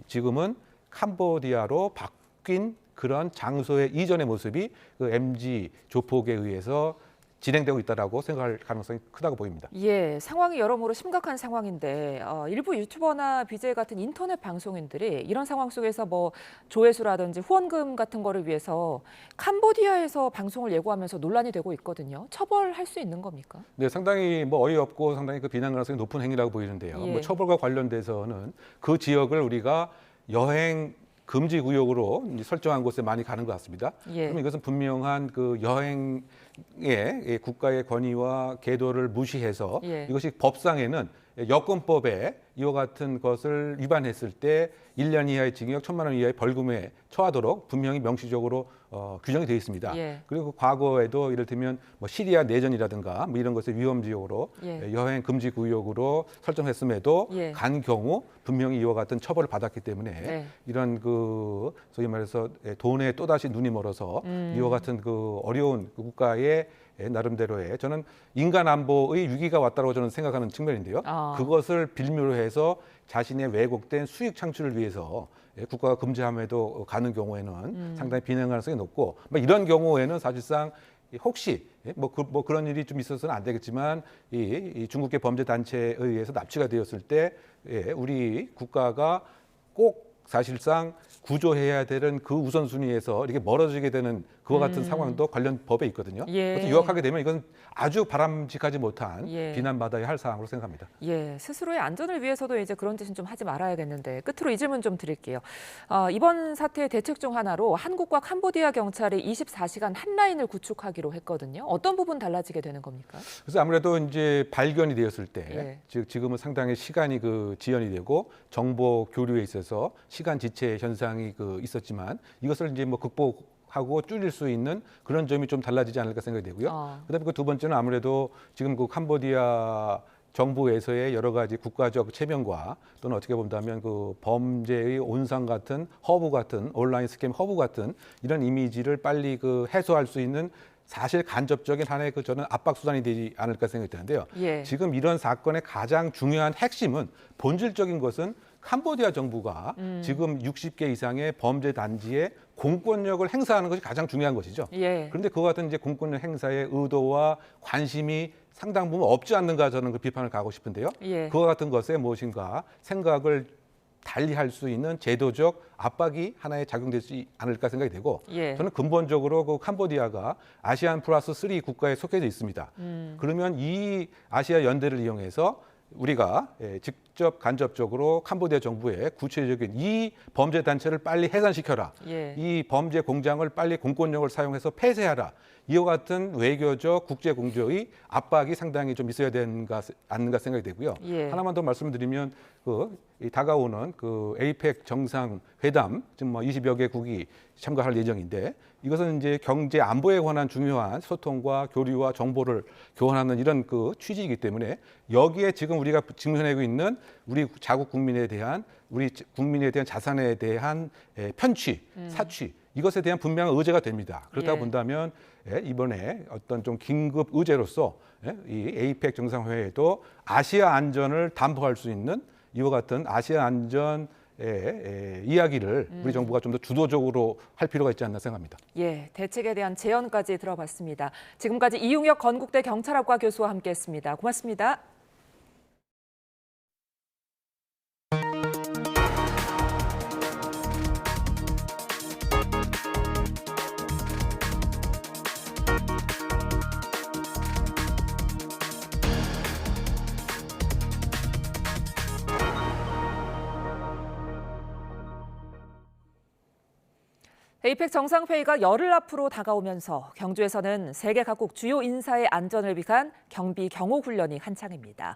[SPEAKER 6] 지금은 캄보디아로 바뀐 그런 장소의 이전의 모습이 그 MZ 조폭에 의해서 진행되고 있다라고 생각할 가능성이 크다고 보입니다.
[SPEAKER 17] 예, 상황이 여러모로 심각한 상황인데 일부 유튜버나 BJ 같은 인터넷 방송인들이 이런 상황 속에서 뭐 조회수라든지 후원금 같은 거를 위해서 캄보디아에서 방송을 예고하면서 논란이 되고 있거든요. 처벌할 수 있는 겁니까?
[SPEAKER 6] 네, 상당히 뭐 어이없고 상당히 그 비난 가능성이 높은 행위라고 보이는데요.
[SPEAKER 17] 예.
[SPEAKER 6] 뭐 처벌과 관련돼서는 그 지역을 우리가 여행 금지 구역으로 설정한 곳에 많이 가는 것 같습니다.
[SPEAKER 17] 예.
[SPEAKER 6] 그러면 이것은 분명한 그 여행의 국가의 권위와 계도를 무시해서
[SPEAKER 17] 예.
[SPEAKER 6] 이것이 법상에는 여권법에 이와 같은 것을 위반했을 때 1년 이하의 징역, 1,000만 원 이하의 벌금에 처하도록 분명히 명시적으로 규정이 되어 있습니다.
[SPEAKER 17] 예.
[SPEAKER 6] 그리고 과거에도 이를테면 뭐 시리아 내전이라든가 뭐 이런 것을 위험 지역으로
[SPEAKER 17] 예.
[SPEAKER 6] 여행 금지 구역으로 설정했음에도
[SPEAKER 17] 예.
[SPEAKER 6] 간 경우 분명히 이와 같은 처벌을 받았기 때문에
[SPEAKER 17] 네.
[SPEAKER 6] 이런 그 소위 말해서 돈에 또다시 눈이 멀어서 이와 같은 그 어려운 그 국가의 나름대로의 저는 인간 안보의 위기가 왔다고 저는 생각하는 측면인데요. 그것을 빌미로 해서 자신의 왜곡된 수익 창출을 위해서 국가가 금지함에도 가는 경우에는 상당히 비난 가능성이 높고 이런 경우에는 사실상 혹시 뭐 그런 일이 좀 있어서는 안 되겠지만 이 중국계 범죄 단체에 의해서 납치가 되었을 때 우리 국가가 꼭 사실상 구조해야 되는 그 우선순위에서 이렇게 멀어지게 되는 그와 같은 상황도 관련 법에 있거든요.
[SPEAKER 17] 예.
[SPEAKER 6] 그래서 유학하게 되면 이건 아주 바람직하지 못한
[SPEAKER 17] 예.
[SPEAKER 6] 비난받아야 할 사항으로 생각합니다.
[SPEAKER 17] 예, 스스로의 안전을 위해서도 이제 그런 짓은 좀 하지 말아야겠는데 끝으로 이 질문 좀 드릴게요. 이번 사태의 대책 중 하나로 한국과 캄보디아 경찰이 24시간 핫라인을 구축하기로 했거든요. 어떤 부분 달라지게 되는 겁니까?
[SPEAKER 6] 그래서 아무래도 이제 발견이 되었을 때,
[SPEAKER 17] 예.
[SPEAKER 6] 즉 지금은 상당히 시간이 그 지연이 되고 정보 교류에 있어서 시간 지체 현상이 그 있었지만 이것을 이제 뭐 극복하고 줄일 수 있는 그런 점이 좀 달라지지 않을까 생각이 되고요. 그다음에 그 두 번째는 아무래도 지금 그 캄보디아 정부에서의 여러 가지 국가적 체면과 또는 어떻게 본다면 그 범죄의 온상 같은 허브 같은 온라인 스캠 허브 같은 이런 이미지를 빨리 그 해소할 수 있는 사실 간접적인 하나의 그 저는 압박 수단이 되지 않을까 생각이 드는데요.
[SPEAKER 17] 예.
[SPEAKER 6] 지금 이런 사건의 가장 중요한 핵심은 본질적인 것은 캄보디아 정부가 지금 60개 이상의 범죄 단지에 공권력을 행사하는 것이 가장 중요한 것이죠.
[SPEAKER 17] 예.
[SPEAKER 6] 그런데 그와 같은 이제 공권력 행사의 의도와 관심이 상당 부분 없지 않는가 저는 그 비판을 가고 싶은데요.
[SPEAKER 17] 예.
[SPEAKER 6] 그와 같은 것에 무엇인가 생각을 달리할 수 있는 제도적 압박이 하나의 작용되지 않을까 생각이 되고
[SPEAKER 17] 예.
[SPEAKER 6] 저는 근본적으로 그 캄보디아가 아시안 플러스 3 국가에 속해져 있습니다. 그러면 이 아시아 연대를 이용해서 우리가 직접 간접적으로 캄보디아 정부에 구체적인 이 범죄 단체를 빨리 해산시켜라.
[SPEAKER 17] 예.
[SPEAKER 6] 이 범죄 공장을 빨리 공권력을 사용해서 폐쇄하라. 이와 같은 외교적 국제 공조의 압박이 상당히 좀 있어야 되는가 않는가 생각이 되고요.
[SPEAKER 17] 예.
[SPEAKER 6] 하나만 더 말씀드리면 이 다가오는 그 에이펙 정상회담 지금 뭐 20여 개국이 참가할 예정인데 이것은 이제 경제 안보에 관한 중요한 소통과 교류와 정보를 교환하는 이런 그 취지이기 때문에 여기에 지금 우리가 직면하고 있는 우리 자국 국민에 대한 자산에 대한 편취, 사취 이것에 대한 분명한 의제가 됩니다. 그렇다고
[SPEAKER 17] 예.
[SPEAKER 6] 본다면 이번에 어떤 좀 긴급 의제로서 이 에이펙 정상회의에도 아시아 안전을 담보할 수 있는 이와 같은 아시아 안전 이야기를 우리 정부가 좀 더 주도적으로 할 필요가 있지 않나 생각합니다.
[SPEAKER 17] 예, 대책에 대한 제언까지 들어봤습니다. 지금까지 이용혁 건국대 경찰학과 교수와 함께했습니다. 고맙습니다. 에이펙 정상회의가 열흘 앞으로 다가오면서 경주에서는 세계 각국 주요 인사의 안전을 위한 경비 경호 훈련이 한창입니다.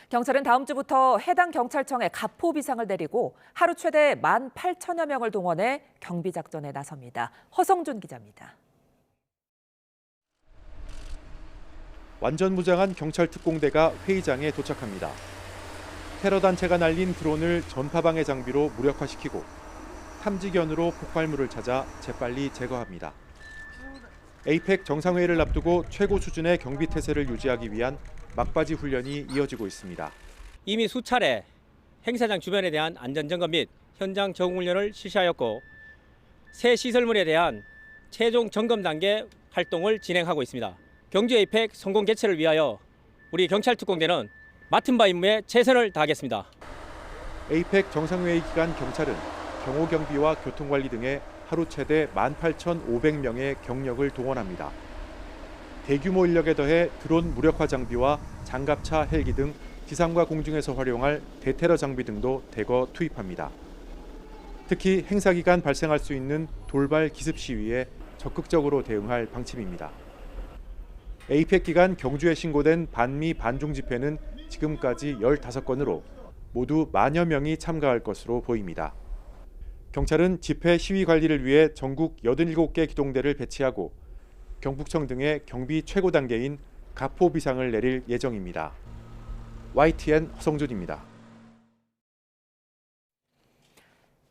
[SPEAKER 17] 경찰은 다음 주부터 해당 경찰청에 가포 비상을 내리고 하루 최대 18,000여 명을 동원해 경비 작전에 나섭니다. 허성준 기자입니다.
[SPEAKER 7] 완전 무장한 경찰 특공대가 회의장에 도착합니다. 테러 단체가 날린 드론을 전파방해 장비로 무력화시키고 탐지견으로 폭발물을 찾아 재빨리 제거합니다. 에이펙 정상회의를 앞두고 최고 수준의 경비 태세를 유지하기 위한 막바지 훈련이 이어지고 있습니다.
[SPEAKER 9] 이미 수차례 행사장 주변에 대한 안전점검 및 현장 적응 훈련을 실시하였고 새 시설물에 대한 최종 점검 단계 활동을 진행하고 있습니다. 경주 에이펙 성공 개최를 위하여 우리 경찰특공대는 맡은 바 임무에 최선을 다하겠습니다.
[SPEAKER 7] 에이펙 정상회의 기간 경찰은 경호 경비와 교통관리 등에 하루 최대 18,500명의 경력을 동원합니다. 대규모 인력에 더해 드론 무력화 장비와 장갑차 헬기 등 지상과 공중에서 활용할 대테러 장비 등도 대거 투입합니다. 특히 행사 기간 발생할 수 있는 돌발 기습 시위에 적극적으로 대응할 방침입니다. 에이펙 기간 경주에 신고된 반미 반중 집회는 지금까지 15건으로 모두 만여 명이 참가할 것으로 보입니다. 경찰은 집회 시위 관리를 위해 전국 87개 기동대를 배치하고 경북청 등의 경비 최고 단계인 가포 비상을 내릴 예정입니다. YTN 허성준입니다.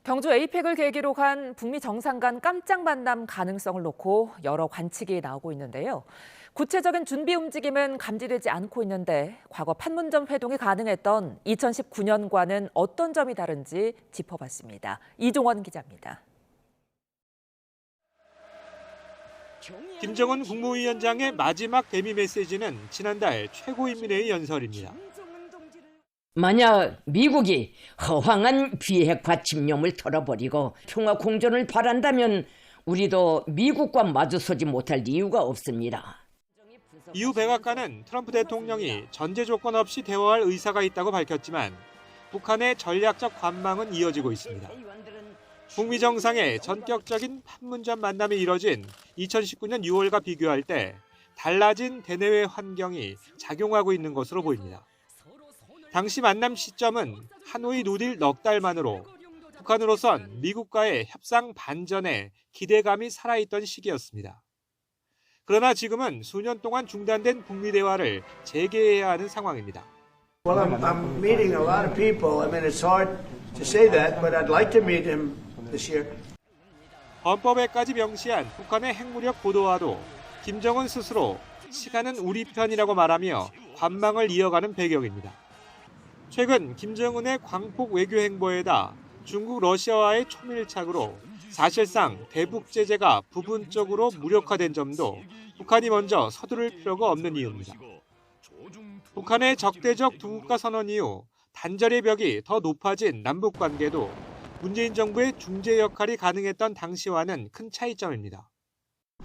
[SPEAKER 17] 경주 에이펙을 계기로 한 북미 정상 간 깜짝 만남 가능성을 놓고 여러 관측이 나오고 있는데요. 구체적인 준비 움직임은 감지되지 않고 있는데 과거 판문점 회동이 가능했던 2019년과는 어떤 점이 다른지 짚어봤습니다. 이종원 기자입니다.
[SPEAKER 2] 김정은 국무위원장의 마지막 대미 메시지는 지난달 최고인민회의 연설입니다.
[SPEAKER 10] 만약 미국이 허황한 비핵화 집념을 털어버리고 평화 공존을 바란다면 우리도 미국과 마주서지 못할 이유가 없습니다.
[SPEAKER 2] 이후 백악관은 트럼프 대통령이 전제 조건 없이 대화할 의사가 있다고 밝혔지만 북한의 전략적 관망은 이어지고 있습니다. 북미 정상의 전격적인 판문점 만남이 이뤄진 2019년 6월과 비교할 때 달라진 대내외 환경이 작용하고 있는 것으로 보입니다. 당시 만남 시점은 하노이 노딜 넉 달 만으로 북한으로선 미국과의 협상 반전에 기대감이 살아있던 시기였습니다. 그러나 지금은 수년 동안 중단된 북미 대화를 재개해야 하는 상황입니다.
[SPEAKER 14] Well, I'm meeting a lot of people. I mean, it's hard to say that, but I'd like to meet him this year.
[SPEAKER 2] 헌법에까지 명시한 북한의 핵무력 고도화도 김정은 스스로 시간은 우리 편이라고 말하며 관망을 이어가는 배경입니다. 최근 김정은의 광폭 외교 행보에다 중국, 러시아와의 초밀착으로 사실상 대북 제재가 부분적으로 무력화된 점도 북한이 먼저 서두를 필요가 없는 이유입니다. 북한의 적대적 두국가 선언 이후 단절의 벽이 더 높아진 남북 관계도 문재인 정부의 중재 역할이 가능했던 당시와는 큰 차이점입니다.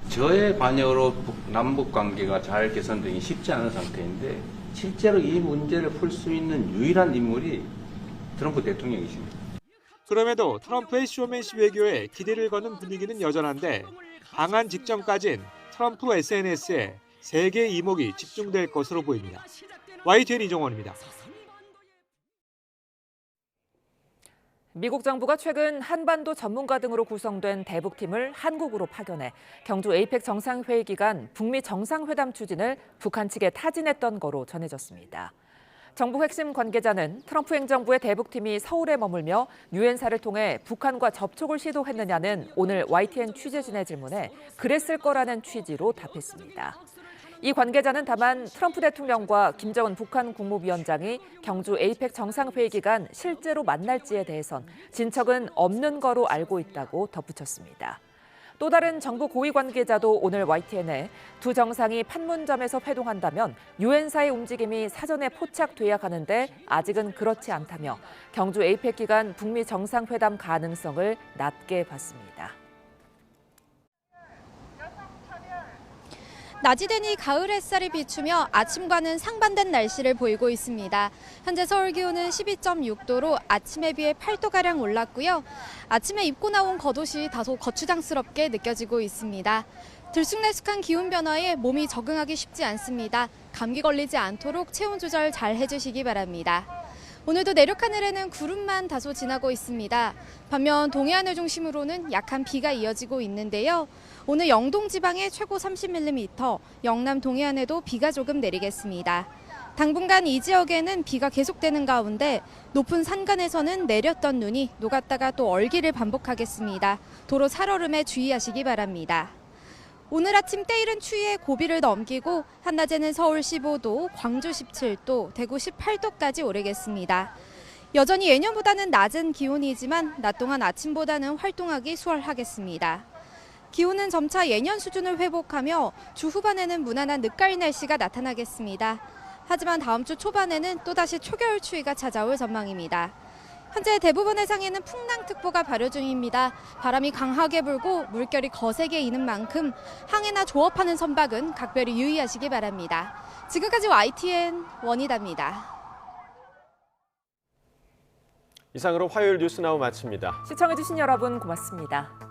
[SPEAKER 21] 저의 관여로 남북 관계가 잘 개선되기 쉽지 않은 상태인데 실제로 이 문제를 풀 수 있는 유일한 인물이 트럼프 대통령이십니다.
[SPEAKER 2] 그럼에도 트럼프의 쇼맨십 외교에 기대를 거는 분위기는 여전한데 방한 직전까진 트럼프 SNS에 세계 이목이 집중될 것으로 보입니다. YTN 이종원입니다.
[SPEAKER 17] 미국 정부가 최근 한반도 전문가 등으로 구성된 대북팀을 한국으로 파견해 경주 에이펙 정상회의 기간 북미 정상회담 추진을 북한 측에 타진했던 거로 전해졌습니다. 정부 핵심 관계자는 트럼프 행정부의 대북팀이 서울에 머물며 유엔사를 통해 북한과 접촉을 시도했느냐는 오늘 YTN 취재진의 질문에 그랬을 거라는 취지로 답했습니다. 이 관계자는 다만 트럼프 대통령과 김정은 북한 국무위원장이 경주 에이펙 정상회의 기간 실제로 만날지에 대해선 진척은 없는 거로 알고 있다고 덧붙였습니다. 또 다른 정부 고위 관계자도 오늘 YTN에 두 정상이 판문점에서 회동한다면 유엔사의 움직임이 사전에 포착돼야 하는데 아직은 그렇지 않다며 경주 에이펙 기간 북미 정상회담 가능성을 낮게 봤습니다.
[SPEAKER 12] 낮이 되니 가을 햇살이 비추며 아침과는 상반된 날씨를 보이고 있습니다. 현재 서울 기온은 12.6도로 아침에 비해 8도가량 올랐고요. 아침에 입고 나온 겉옷이 다소 거추장스럽게 느껴지고 있습니다. 들쑥날쑥한 기온 변화에 몸이 적응하기 쉽지 않습니다. 감기 걸리지 않도록 체온 조절 잘 해주시기 바랍니다. 오늘도 내륙 하늘에는 구름만 다소 지나고 있습니다. 반면 동해안을 중심으로는 약한 비가 이어지고 있는데요. 오늘 영동 지방에 최고 30mm, 영남 동해안에도 비가 조금 내리겠습니다. 당분간 이 지역에는 비가 계속되는 가운데 높은 산간에서는 내렸던 눈이 녹았다가 또 얼기를 반복하겠습니다. 도로 살얼음에 주의하시기 바랍니다. 오늘 아침 때이른 추위에 고비를 넘기고 한낮에는 서울 15도, 광주 17도, 대구 18도까지 오르겠습니다. 여전히 예년보다는 낮은 기온이지만 낮 동안 아침보다는 활동하기 수월하겠습니다. 기온은 점차 예년 수준을 회복하며 주 후반에는 무난한 늦가을 날씨가 나타나겠습니다. 하지만 다음 주 초반에는 또다시 초겨울 추위가 찾아올 전망입니다. 현재 대부분 해상에는 풍랑특보가 발효 중입니다. 바람이 강하게 불고 물결이 거세게 이는 만큼 항해나 조업하는 선박은 각별히 유의하시기 바랍니다. 지금까지 YTN 원희다입니다.
[SPEAKER 1] 이상으로 화요일 뉴스나우 마칩니다.
[SPEAKER 17] 시청해주신 여러분 고맙습니다.